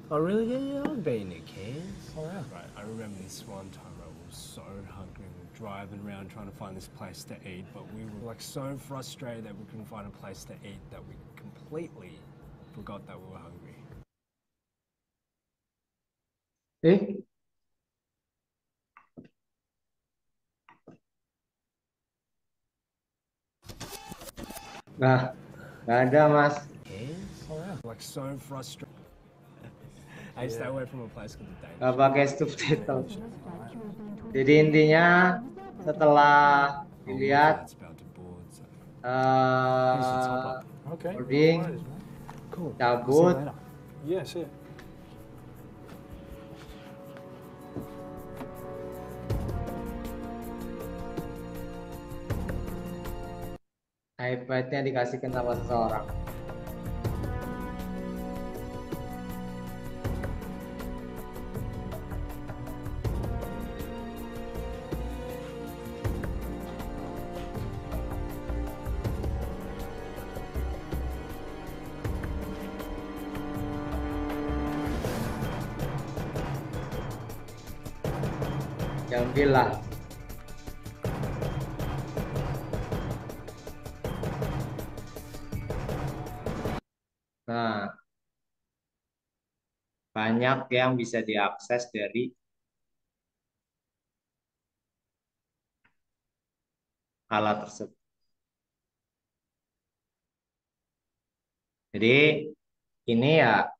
Oh, really? Yeah, I've been to Cairns. Oh, yeah. Right, I remember this one time I was so hungry. We were driving around trying to find this place to eat, but we were like so frustrated that we couldn't find a place to eat that we completely forgot that we were hungry. Eh? Nah, nggak ada, Mas. Cairns? Oh, yeah. Like so frustrated. I stay away from a place called the Danish. Nggak pakai subtitle. Jadi intinya setelah dilihat It's about to board, so... Okay. boarding, No worries, man. Cool. cabut, Yes, yeah. iPad-nya dikasihkan sama seseorang. Diambil lah. Nah, banyak yang bisa diakses dari alat tersebut. Jadi ini ya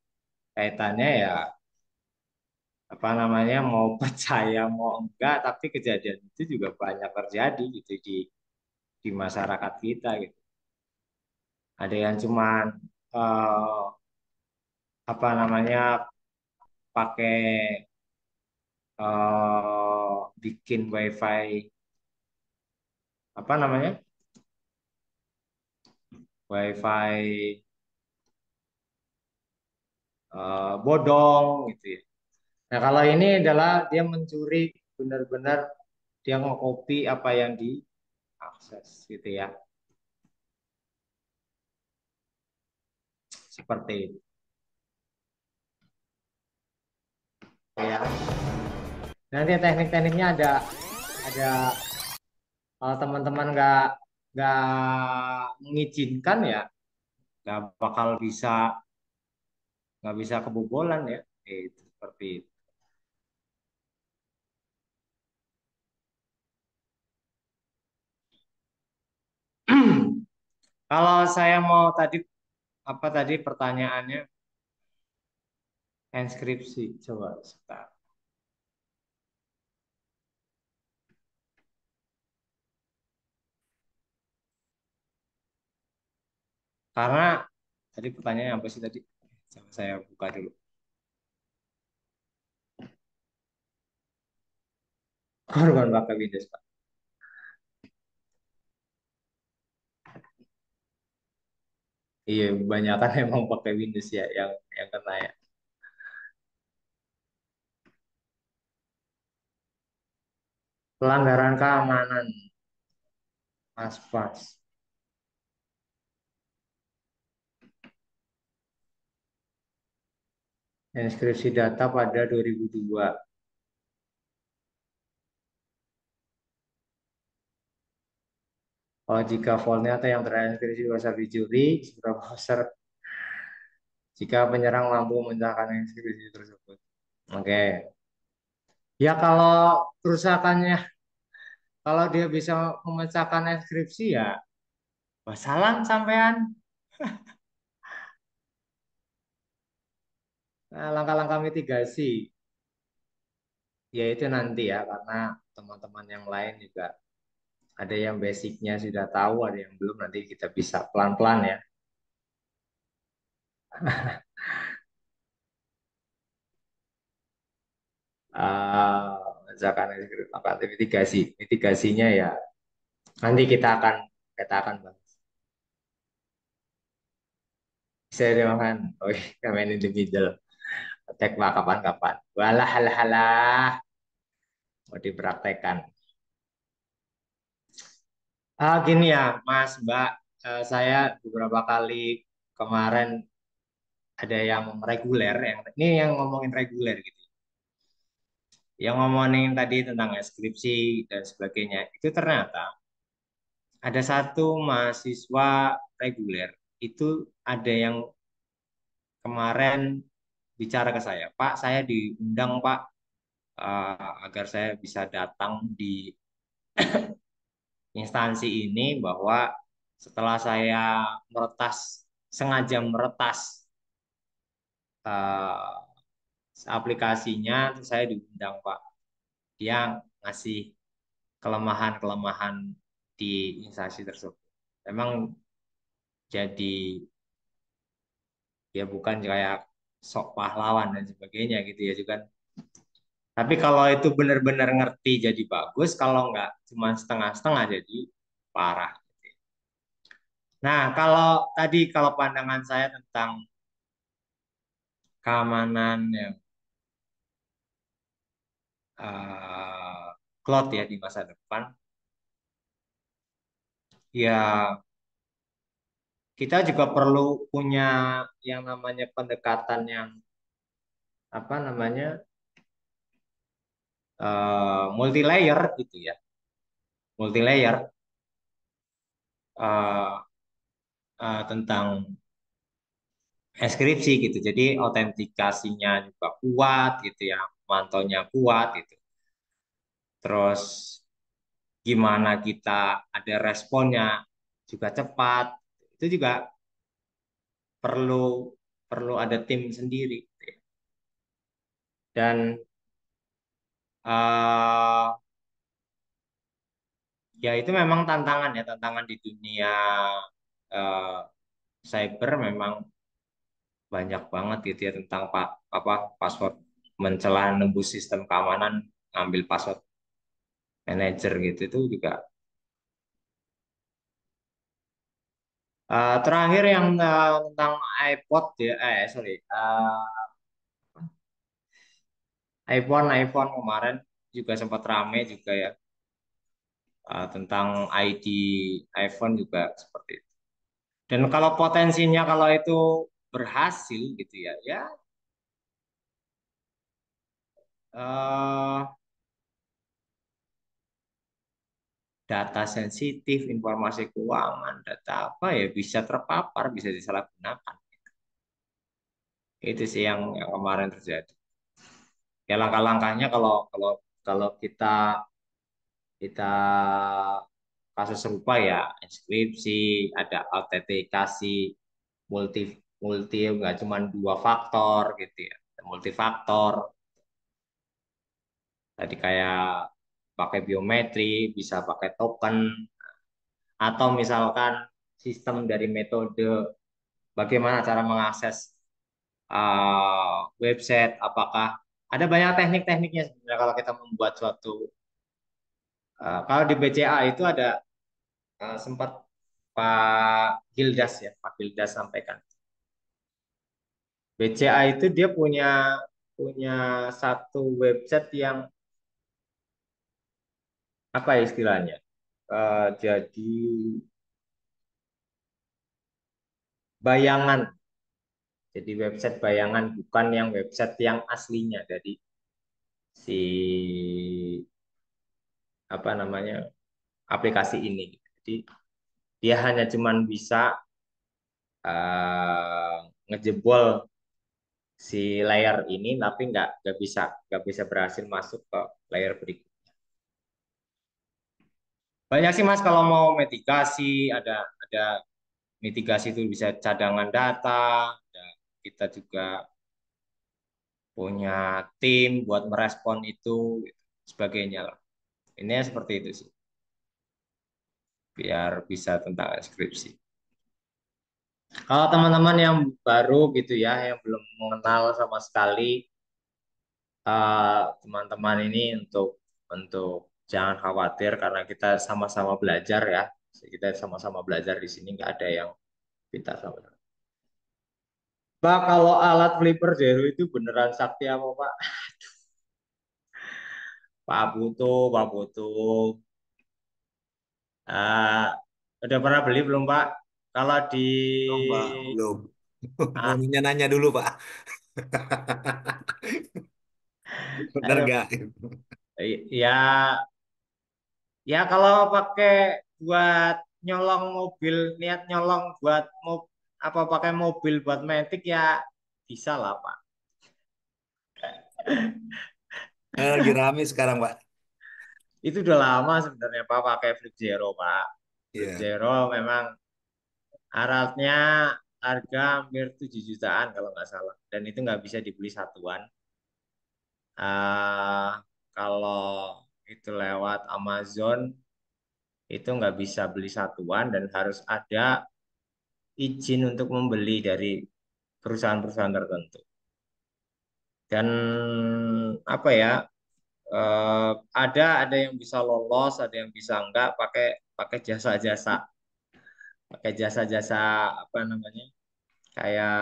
kaitannya ya apa namanya mau percaya mau enggak, tapi kejadian itu juga banyak terjadi gitu di masyarakat kita gitu. Ada yang cuman apa namanya pakai bikin wifi apa namanya wifi bodong gitu ya. Nah, kalau ini adalah dia mencuri benar-benar dia nge-copy apa yang diakses gitu ya. Seperti itu. Ya. Nanti teknik-tekniknya ada kalau teman-teman nggak mengizinkan ya nggak bakal nggak bisa kebobolan ya. Itu seperti itu. Kalau saya mau apa tadi pertanyaannya enskripsi coba sebentar. Karena tadi pertanyaannya apa sih tadi? Coba saya buka dulu. Korban pakai Windows, Pak. Iya, kebanyakan emang pakai Windows ya yang kena ya. Pelanggaran keamanan, Mas. Enskripsi data pada 2002. Oh, jika voltnya atau yang terenskripsi browser dicuri, browser jika penyerang mampu memecahkan enskripsi tersebut. Oke. Ya kalau kerusakannya, kalau dia bisa memecahkan enskripsi ya, wassalam sampean. Nah, langkah-langkah mitigasi, ya itu nanti ya, karena teman-teman yang lain juga ada yang basicnya sudah tahu, ada yang belum, nanti kita bisa pelan-pelan ya. Misalkan apa mitigasinya ya nanti kita akan bahas. Saya makan, oh kami in the middle, attack lah kapan-kapan. Walah halah mau dipraktekkan. Gini ya, Mas, Mbak, saya beberapa kali kemarin ada yang reguler, ini yang ngomongin reguler gitu. Yang ngomongin tadi tentang skripsi dan sebagainya, itu ternyata ada satu mahasiswa reguler itu ada yang kemarin bicara ke saya, Pak, saya diundang Pak agar saya bisa datang di instansi ini bahwa setelah saya sengaja meretas aplikasinya, terus saya diundang Pak. Dia ngasih kelemahan-kelemahan di instansi tersebut. Memang jadi ya bukan kayak sok pahlawan dan sebagainya gitu ya juga. Tapi kalau itu benar-benar ngerti jadi bagus, kalau nggak cuma setengah-setengah jadi parah. Nah, kalau pandangan saya tentang keamanan yang cloud ya di masa depan, ya kita juga perlu punya yang namanya pendekatan yang apa namanya multi layer gitu ya, multi layer tentang enskripsi gitu. Jadi autentikasinya juga kuat gitu ya, mantaunya kuat gitu. Terus gimana kita ada responnya juga cepat. Itu juga perlu perlu ada tim sendiri gitu ya. Dan ya itu memang tantangan di dunia uh, cyber memang banyak banget gitu ya tentang apa password mencela nembus sistem keamanan ngambil password manager gitu itu juga Terakhir yang tentang iPod ya, sorry, iPhone kemarin juga sempat rame juga ya, tentang ID iPhone juga seperti itu. Dan kalau potensinya kalau itu berhasil gitu ya, ya eh, data sensitif, informasi keuangan, data apa ya bisa terpapar, bisa disalahgunakan. Itu sih yang kemarin terjadi. Ya langkah-langkahnya kalau kalau kalau kita kasus serupa ya inskripsi, ada autentikasi multi multi nggak cuma dua faktor gitu ya, multifaktor. Tadi kayak pakai biometri, bisa pakai token, atau misalkan sistem dari metode bagaimana cara mengakses website, apakah ada banyak teknik-tekniknya sebenarnya kalau kita membuat suatu. Kalau di BCA itu ada sempat Pak Gildas ya, Pak Gildas sampaikan. BCA itu dia punya punya satu website yang apa ya istilahnya? Jadi bayangan. Jadi website bayangan bukan yang website yang aslinya. Jadi si apa namanya aplikasi ini. Jadi dia hanya cuman bisa ngejebol si layer ini, tapi nggak bisa berhasil masuk ke layer berikutnya. Banyak sih Mas kalau mau mitigasi, ada mitigasi itu bisa cadangan data, kita juga punya tim buat merespon itu, gitu, sebagainya lah. Ini seperti itu sih, biar bisa tentang skripsi. Kalau teman-teman yang baru gitu ya, yang belum mengenal sama sekali teman-teman ini untuk jangan khawatir karena kita sama-sama belajar ya. Kita sama-sama belajar di sini nggak ada yang kita sama. Pak, kalau alat flipper zero itu beneran sakti apa Pak? Pak butuh, Pak butuh. Udah pernah beli belum Pak? Kalau di Belum, Pak. Belum. Mau ah, nanya-nanya dulu, Pak. Benar aduh, nggak? ya ya kalau pakai buat nyolong mobil, niat nyolong buat apa pakai mobil buat metik ya bisa lah Pak. Lagi rame sekarang, Pak. Itu udah lama sebenarnya Pak pakai Flip Zero Pak. Flip Iya. Zero memang alatnya harga hampir 7 jutaan kalau nggak salah. Dan itu nggak bisa dibeli satuan. Ah, kalau itu lewat Amazon itu nggak bisa beli satuan dan harus ada izin untuk membeli dari perusahaan-perusahaan tertentu. Dan apa ya? eh, ada yang bisa lolos, ada yang bisa enggak pakai pakai jasa-jasa apa namanya? Kayak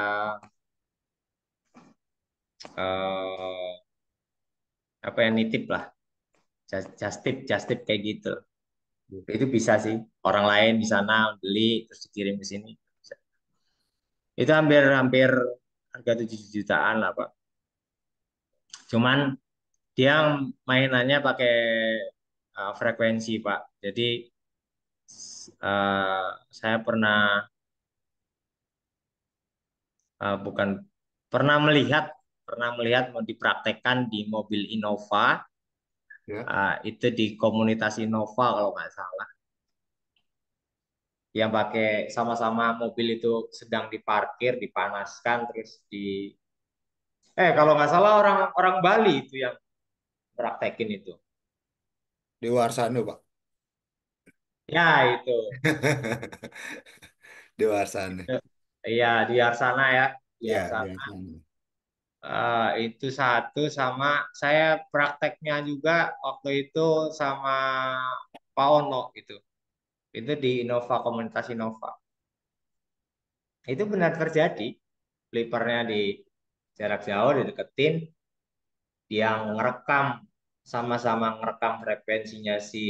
eh, apa yang nitip lah, just tip kayak gitu. Itu bisa sih. Orang lain di sana beli terus dikirim ke sini. Itu hampir hampir harga 7 jutaan lah, Pak. Cuman dia mainannya pakai frekuensi, Pak. Jadi saya bukan pernah melihat mau dipraktekkan di mobil Innova, Ya. itu di komunitas Innova kalau nggak salah. Yang pakai sama-sama mobil itu sedang diparkir, dipanaskan, terus kalau nggak salah orang orang Bali itu yang praktekin itu. Di Warsano, Pak. Ya itu, Di Warsano. itu iya di Arsana ya, di Iya, di Arsana. Warsano. Itu satu sama saya prakteknya juga waktu itu sama Pak Ono gitu. Itu di Innova komunitas Innova. Itu benar terjadi. Flipernya di jarak jauh dideketin, dia ngerekam sama-sama ngerekam frekuensinya si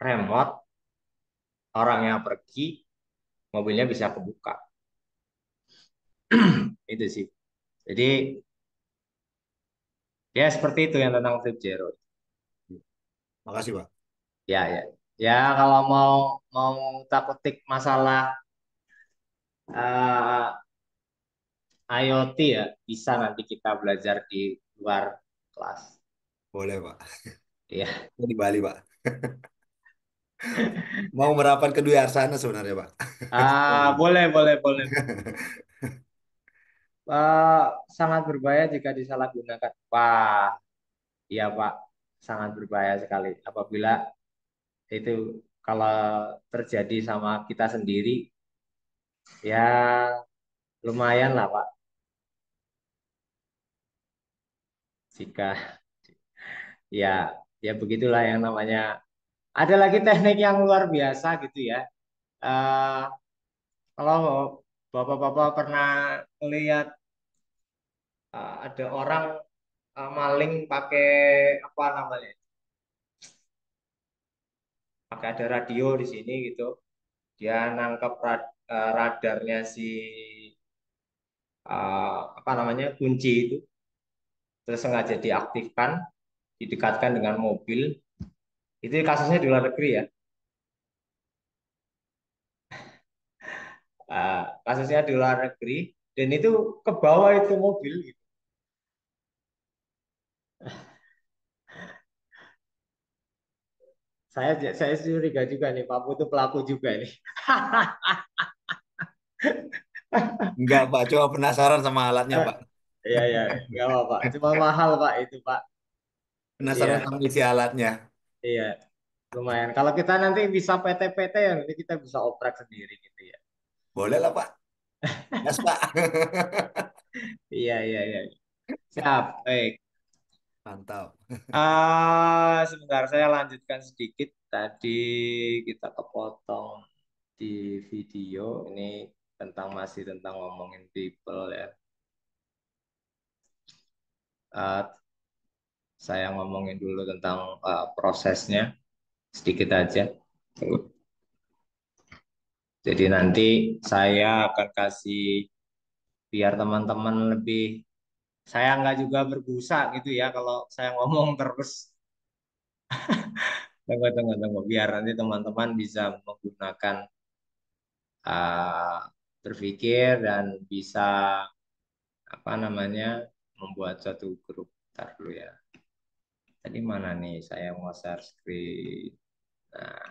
remote, orangnya pergi, mobilnya bisa kebuka. Itu sih. Jadi ya seperti itu yang tentang Flip Zero. Makasih, Pak. Ya, ya. Ya kalau mau mau takutik masalah eh, IoT ya bisa nanti kita belajar di luar kelas. Boleh, Pak. Iya. Di Bali, Pak. Mau merapat ke Dwi Arsana sebenarnya, Pak. Boleh, boleh, boleh. Eh, Sangat berbahaya jika disalahgunakan. Wah, iya Pak, sangat berbahaya sekali. Apabila itu kalau terjadi sama kita sendiri, ya lumayan lah Pak. Jika ya ya begitulah yang namanya. Ada lagi teknik yang luar biasa gitu ya. Eh, Kalau bapak-bapak pernah lihat ada orang maling pakai apa namanya? Pakai ada radio di sini gitu. Dia nangkep radarnya si apa namanya kunci itu, terus sengaja diaktifkan, didekatkan dengan mobil. Itu kasusnya di luar negeri ya. Kasusnya di luar negeri dan itu ke bawah itu mobil gitu. Saya curiga juga nih Pak Putu pelaku juga nih. Enggak, Pak. Cuma penasaran sama alatnya, Pak. Iya ya, nggak apa-apa. Cuma mahal Pak itu Pak. Penasaran Iya, sama isi alatnya. iya. Lumayan. Kalau kita nanti bisa PT-PT ya nanti kita bisa oprek sendiri gitu ya. Boleh lah, Pak. Gas, Pak. Iya, iya, iya. Siap. Baik. Mantap. Sebentar saya lanjutkan sedikit. Tadi kita kepotong di video ini masih tentang ngomongin people ya. Eh, saya ngomongin dulu tentang prosesnya sedikit aja. Tunggu. Jadi nanti saya akan kasih biar teman-teman lebih saya nggak juga berbusa gitu ya kalau saya ngomong terus. Tunggu, tunggu, tunggu. Biar nanti teman-teman bisa menggunakan uh, berpikir dan bisa apa namanya membuat satu grup. Ntar dulu ya. Tadi mana nih saya mau share screen. Nah,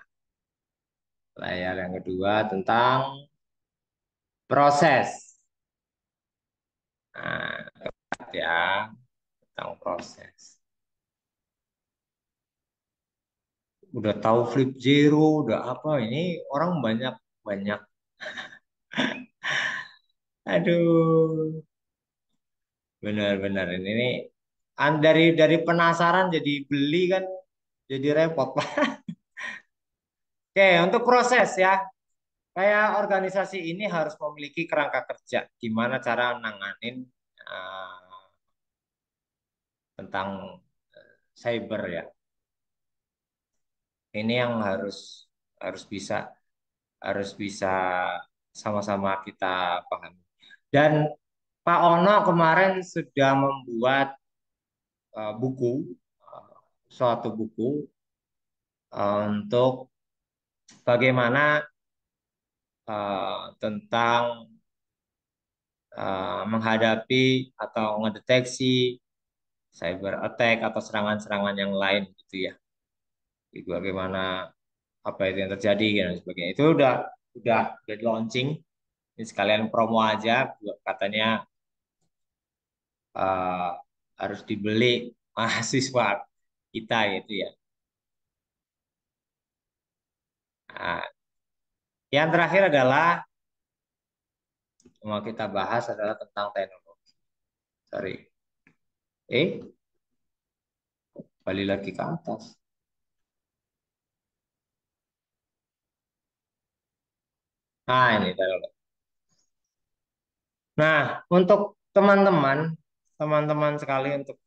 layar yang kedua tentang proses. Nah, ya tentang proses. Udah tahu flip zero, udah apa ini orang banyak banyak. Aduh, benar-benar ini dari penasaran jadi beli kan jadi repot Pak. Oke, untuk proses ya. Kayak organisasi ini harus memiliki kerangka kerja. Gimana cara nanganin uh, tentang cyber ya. Ini yang harus bisa harus bisa sama-sama kita pahami. Dan Pak Ono kemarin sudah membuat buku, suatu buku untuk bagaimana tentang menghadapi atau mendeteksi cyber attack atau serangan-serangan yang lain gitu ya. Jadi bagaimana apa itu yang terjadi dan sebagainya. Itu udah launching. Ini sekalian promo aja katanya eh, harus dibeli mahasiswa kita gitu ya. Nah, yang terakhir adalah mau kita bahas adalah tentang teknologi. Sorry. Balik lagi ke atas. Nah, ini teknologi. Nah, untuk teman-teman, teman-teman sekali untuk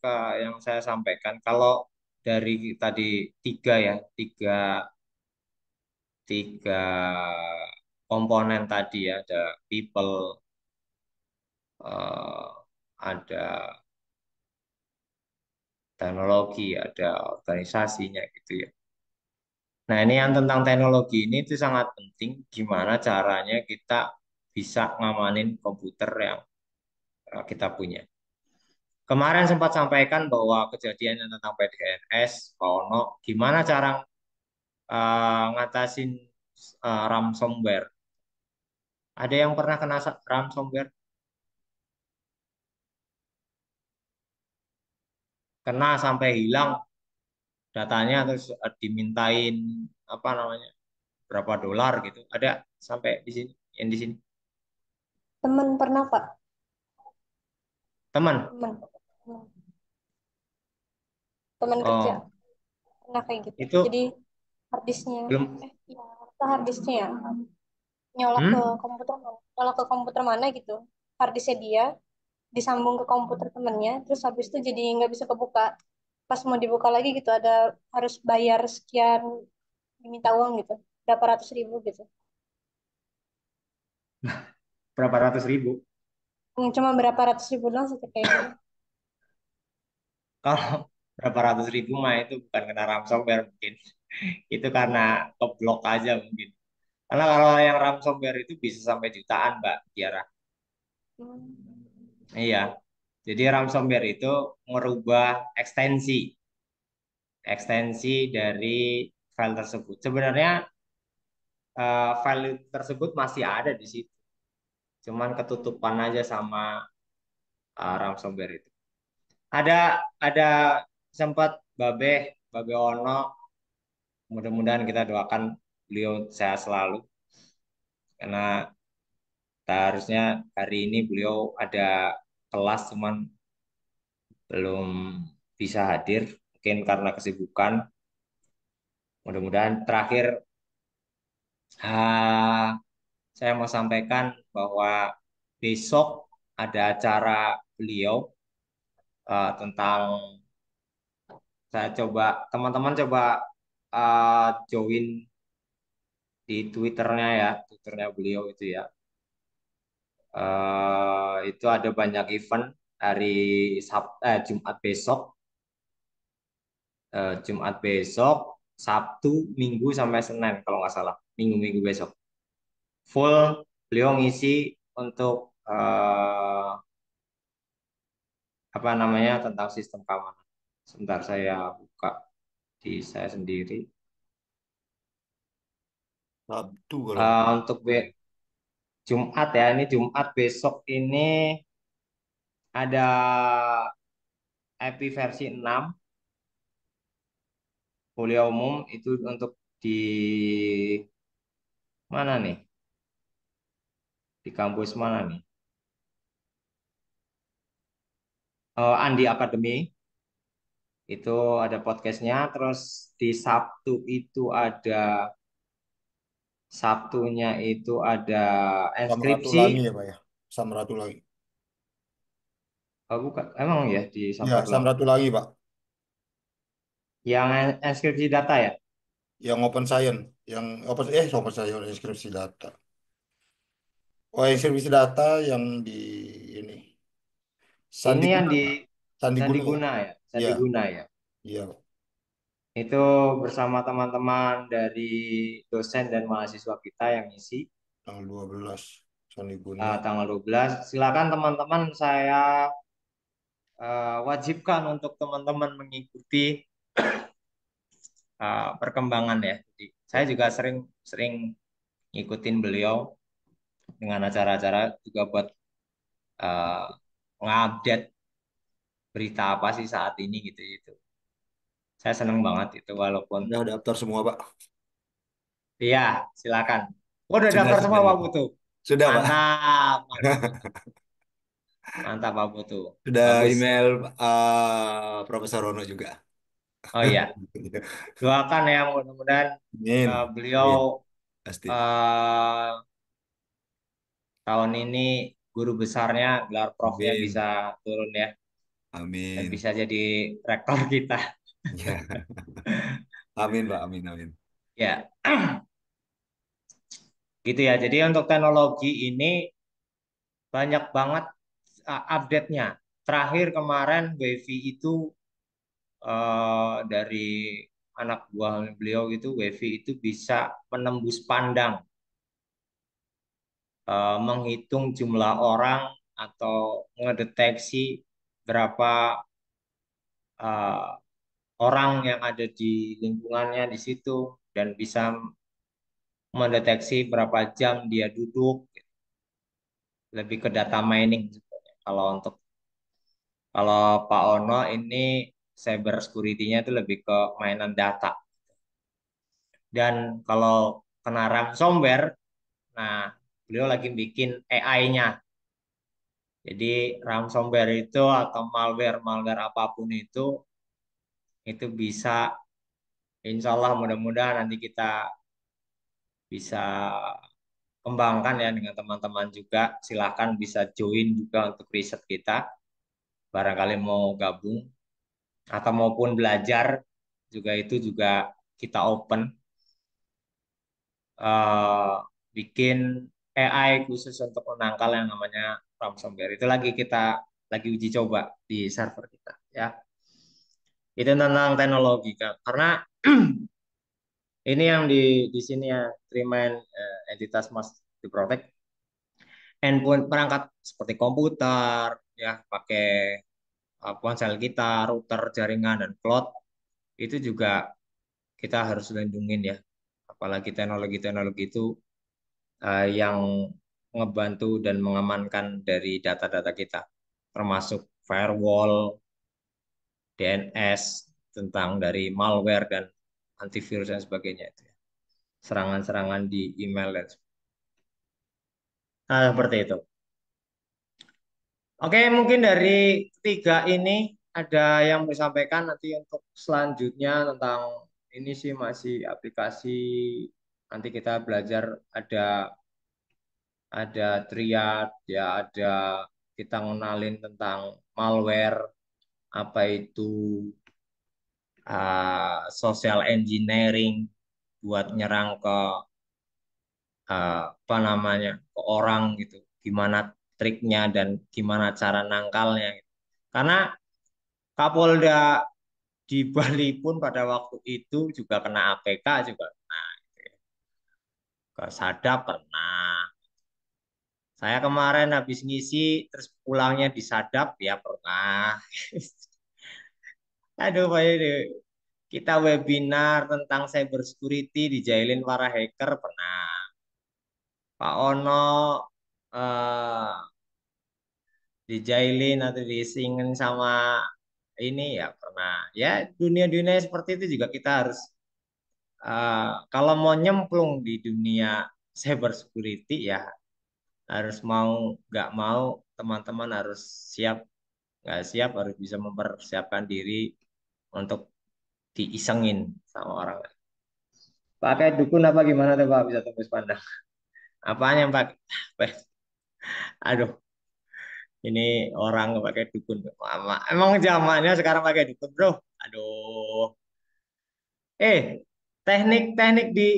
yang saya sampaikan, kalau dari tadi tiga ya, tiga tiga komponen tadi ya, ada people, eh, ada teknologi, ada organisasinya gitu ya. Nah, ini yang tentang teknologi ini itu sangat penting, gimana caranya kita bisa ngamanin komputer yang kita punya. Kemarin sempat sampaikan bahwa kejadian yang tentang PDNS, Pak Ono, gimana cara ngatasin ransomware. Ada yang pernah kena ransomware? Kena sampai hilang datanya terus dimintain apa namanya berapa dolar gitu. Ada sampai di sini, yang di sini. Temen pernah Pak? Teman. Temen. Temen kerja Oh, pernah kayak gitu. itu Jadi harddisknya, belum. ya, harddisknya ya, nyolok ke Hmm? komputer, nyolok ke komputer mana gitu. Harddisknya dia disambung ke komputer temennya, terus habis itu jadi nggak bisa kebuka. Pas mau dibuka lagi gitu ada harus bayar sekian, diminta uang gitu, berapa ratus ribu gitu. Berapa ratus ribu? Cuma berapa ratus ribu doang sih kayak gitu. Kalau berapa ratus ribu mah itu bukan kena ransomware mungkin. Itu karena keblok aja mungkin. Karena kalau yang ransomware itu bisa sampai jutaan, Mbak Tiara. Iya. Jadi ransomware itu merubah ekstensi dari file tersebut. Sebenarnya file tersebut masih ada di situ. Cuman ketutupan aja sama ransomware itu. Ada sempat Babe Ono, mudah-mudahan kita doakan beliau sehat selalu karena harusnya hari ini beliau ada kelas cuman belum bisa hadir mungkin karena kesibukan. Mudah-mudahan terakhir ah, saya mau sampaikan bahwa besok ada acara beliau tentang saya coba teman-teman coba join di Twitternya beliau itu ya. Itu ada banyak event hari Jumat besok, Jumat besok, Sabtu, Minggu sampai Senin kalau nggak salah, Minggu-minggu besok. Full beliau ngisi untuk apa namanya tentang sistem keamanan. Sebentar saya buka di saya sendiri. Sabtu kalau. Untuk Jumat ya, ini Jumat besok ini ada EPI versi 6 kuliah umum itu untuk di mana nih? Di kampus mana nih? Andi Academy itu ada podcastnya. Terus di Sabtunya itu ada inskripsi. Samratulangi ya Pak ya. Samratulangi. Oh, bukan, emang ya di Ya, Samratulangi. Samratulangi Pak. Yang inskripsi data ya? Yang open science, open science inskripsi data. Oh, inskripsi data yang di ini Ini yang Sandiguna di Pak. Sandiguna ya. Sandiguna ya, Iya, Sandiguna ya. iya. Itu bersama teman-teman dari dosen dan mahasiswa kita yang isi Tanggal 12 Sandiguna. tanggal 12. Silakan teman-teman saya wajibkan untuk teman-teman mengikuti perkembangan ya. Jadi, saya juga sering sering ngikutin beliau dengan acara-acara juga buat uh, ngupdate berita apa sih saat ini gitu gitu. Saya seneng banget itu walaupun Udah daftar semua Pak. iya silakan. Oh, udah Sudah, daftar semua sudah. Pak Putu. Sudah Pak. Mantap, mantap Pak Putu. Sudah Bagus. email Profesor Rono juga. Oh iya, doakan ya mudah-mudahan Amin. beliau Amin. Pasti. uh, tahun ini guru besarnya, gelar profnya Amin. bisa turun ya, dan Amin. bisa jadi rektor kita. Ya. Amin, Pak. Amin, amin. Ya, gitu ya. Jadi untuk teknologi ini banyak banget update-nya. Terakhir kemarin WiFi itu dari anak buah beliau itu WiFi itu bisa menembus pandang, menghitung jumlah orang atau mengedeteksi berapa uh, orang yang ada di lingkungannya di situ dan bisa mendeteksi berapa jam dia duduk, lebih ke data mining sebenarnya. Kalau Pak Ono ini cyber security-nya itu lebih ke mainan data. Dan kalau kena ransomware, nah beliau lagi bikin AI-nya. Jadi ransomware itu atau malware apapun itu bisa, insya Allah mudah-mudahan nanti kita bisa kembangkan ya dengan teman-teman juga. Silahkan bisa join juga untuk riset kita. Barangkali mau gabung atau maupun belajar juga itu juga kita open. eh, Bikin AI khusus untuk menangkal yang namanya ransomware. Itu kita lagi uji coba di server kita ya. Itu tentang teknologi Kak. Karena ini yang di sini ya, remind entitas must to protect endpoint perangkat seperti komputer ya, pakai ponsel kita, router, jaringan dan cloud itu juga kita harus lindungin ya. Apalagi teknologi-teknologi itu yang ngebantu dan mengamankan dari data-data kita, termasuk firewall, DNS, tentang dari malware dan antivirus dan sebagainya itu ya. Serangan-serangan di email dan nah, seperti itu. Oke, mungkin dari ketiga ini ada yang mau disampaikan nanti untuk selanjutnya tentang ini sih masih aplikasi, nanti kita belajar ada triad ya, ada kita ngenalin tentang malware, apa itu social engineering buat nyerang ke apa namanya ke orang gitu, gimana triknya dan gimana cara nangkalnya gitu. Karena Kapolda di Bali pun pada waktu itu juga kena APK juga kena, gitu ya. Ke Sadap pernah. Saya kemarin habis ngisi terus pulangnya di Sadap ya pernah. Aduh Pak ini kita webinar tentang cyber security dijailin para hacker pernah. Pak Ono eh, dijailin atau disingin sama ini ya pernah. Ya dunia-dunia seperti itu juga kita harus kalau mau nyemplung di dunia cyber security ya harus mau nggak mau teman-teman harus siap, nggak siap harus bisa mempersiapkan diri untuk diisengin sama orang lain. Pakai dukun apa gimana tuh Pak bisa tembus pandang? Apanya Pak? Aduh, ini orang pakai dukun. Emang zamannya sekarang pakai dukun, bro. Aduh. Teknik-teknik di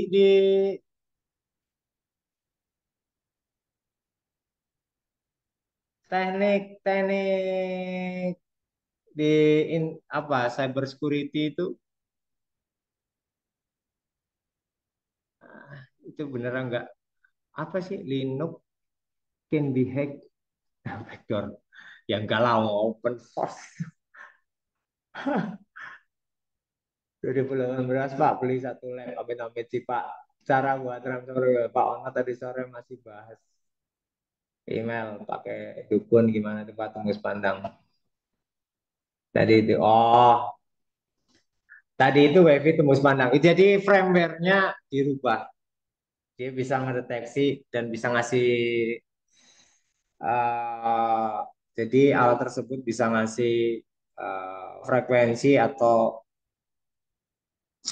teknik-teknik di apa cyber security itu beneran nggak apa sih Linux can be hacked backdoor yang galau open source. 2018 Pak beli satu lab amit-amit sih Pak, cara buat ransomware Pak Ono tadi sore masih bahas email pakai dukun gimana tuh Pak tembus pandang tadi itu tadi itu wifi tembus pandang jadi firmware-nya dirubah, dia bisa ngedeteksi dan bisa ngasih eh, jadi alat tersebut bisa ngasih frekuensi atau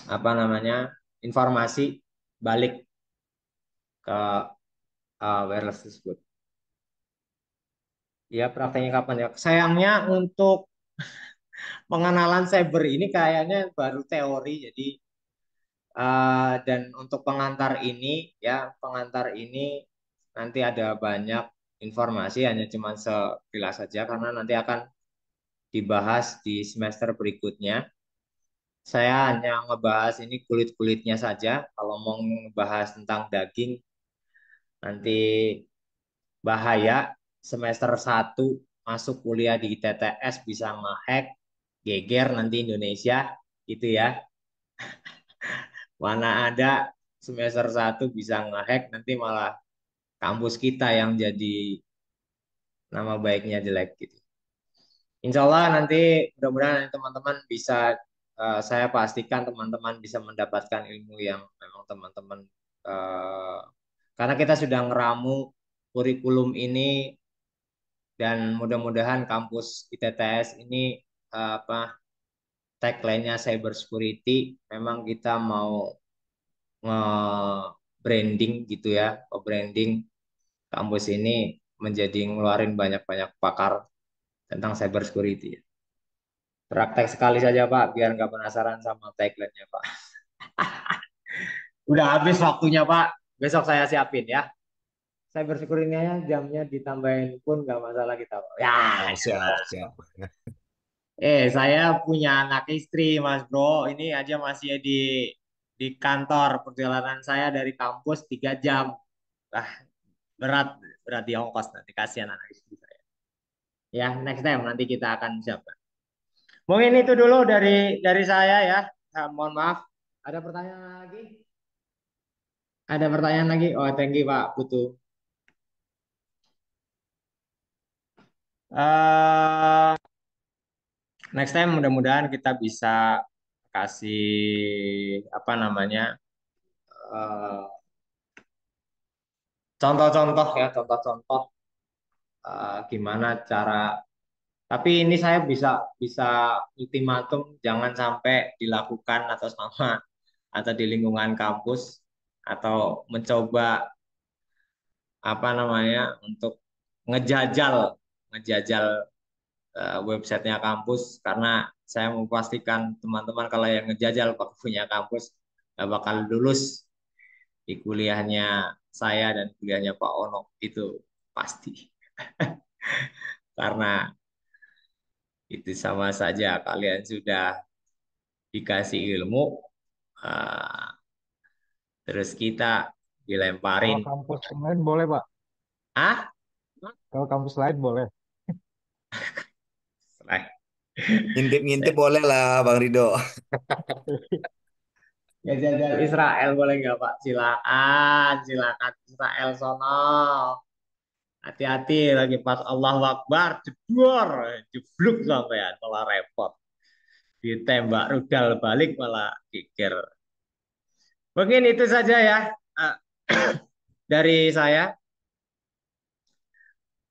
apa namanya informasi balik ke wireless tersebut. Ya, prakteknya kapan ya? Sayangnya untuk pengenalan cyber ini kayaknya baru teori, jadi dan untuk pengantar ini nanti ada banyak informasi, hanya cuma sekilas saja karena nanti akan dibahas di semester berikutnya. Saya hanya ngebahas ini kulit-kulitnya saja. Kalau mau ngebahas tentang daging, nanti bahaya. Semester 1 masuk kuliah di TTS bisa ngehack, geger nanti Indonesia, gitu ya. Mana ada semester 1 bisa ngehack, nanti malah kampus kita yang jadi nama baiknya jelek gitu. Insya Allah nanti mudah-mudahan teman-teman bisa, saya pastikan teman-teman bisa mendapatkan ilmu yang memang teman-teman, eh, karena kita sudah ngeramu kurikulum ini dan mudah-mudahan kampus ITTS ini, apa, tagline-nya cyber security, memang kita mau nge-branding gitu ya, branding kampus ini menjadi ngeluarin banyak-banyak pakar tentang cyber security. Praktek sekali saja Pak, biar nggak penasaran sama tagline-nya Pak. Udah habis waktunya Pak, besok saya siapin ya. Cyber security-nya jamnya ditambahin pun nggak masalah kita Pak. Ya, Oh, siap, siap. saya punya anak istri Mas Bro, ini aja masih di kantor, perjalanan saya dari kampus 3 jam. Ah, berat berat di ongkos, nanti kasihan anak istri saya. Ya, next time nanti kita akan siapkan. Mungkin itu dulu dari saya ya. Mohon maaf. Ada pertanyaan lagi? Ada pertanyaan lagi? Oh, thank you Pak Putu. Eh, next time mudah-mudahan kita bisa kasih apa namanya, eh, contoh-contoh ya, contoh-contoh, gimana cara. Tapi ini saya bisa bisa ultimatum jangan sampai dilakukan atas nama atau di lingkungan kampus, atau mencoba apa namanya untuk ngejajal ngejajal websitenya kampus, karena saya mau pastikan teman-teman kalau yang ngejajal punya kampus nggak bakal lulus di kuliahnya saya dan kuliahnya Pak Ono itu pasti. Karena itu sama saja kalian sudah dikasih ilmu, eh, terus kita Kalau dilemparin. kampus lain boleh, Pak. Ah, Kalau kampus lain boleh. Ngintip-ngintip boleh lah, Bang Rido. ya jajal Israel boleh nggak Pak? Silakan, silakan Israel sono. Hati-hati lagi pas Allahu Akbar, jedor, jeblok sampean malah repot. Ditembak rudal balik malah kikir. Mungkin itu saja ya, eh, dari saya.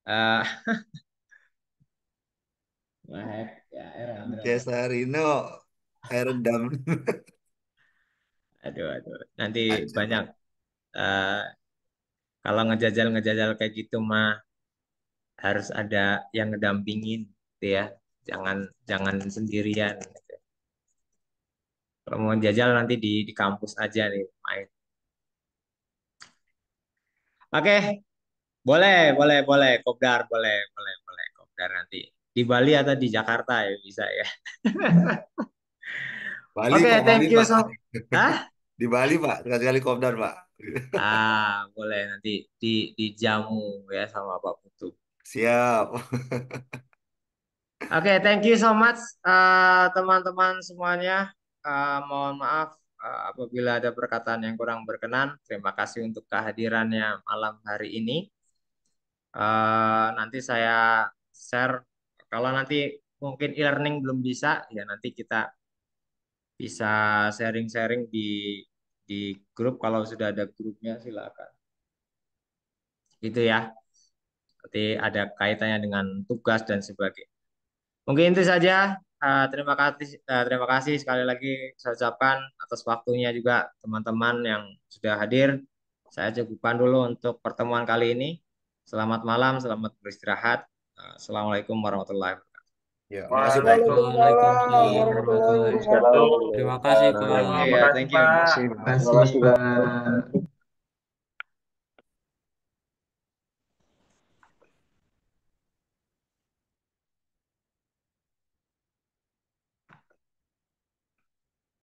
Eh, ya, Cesarino, air redam. aduh, nanti banyak, eh, kalau ngejajal kayak gitu mah harus ada yang ngedampingin, gitu ya. Jangan jangan sendirian. Kalau mau jajal nanti di kampus aja nih main. Oke, boleh, kopdar, boleh, kopdar nanti di Bali atau di Jakarta ya bisa ya. Bali Oke, kok, Bali thank you Pak. so. Hah? Di Bali Pak, sekali-kali kopdar Pak. Boleh nanti dijamu ya sama Pak Putu. Siap. Oke, thank you so much, teman-teman semuanya. Mohon maaf apabila ada perkataan yang kurang berkenan. Terima kasih untuk kehadirannya malam hari ini. Nanti saya share, kalau nanti mungkin e-learning belum bisa, ya nanti kita bisa sharing-sharing di grup. Kalau sudah ada grupnya silakan. Gitu ya. Nanti ada kaitannya dengan tugas dan sebagainya. Mungkin itu saja. Terima kasih sekali lagi saya ucapkan atas waktunya juga teman-teman yang sudah hadir. Saya cukupkan dulu untuk pertemuan kali ini. Selamat malam, selamat beristirahat. Assalamualaikum warahmatullahi wabarakatuh. Ya, makasih Pak. Waalaikumsalam Waalaikumsalam warahmatullahi warahmatullahi wabarakatuh. wabarakatuh. Terima kasih, Pak. Iya, Makasih, thank you. Pak. Terima kasih, Pak.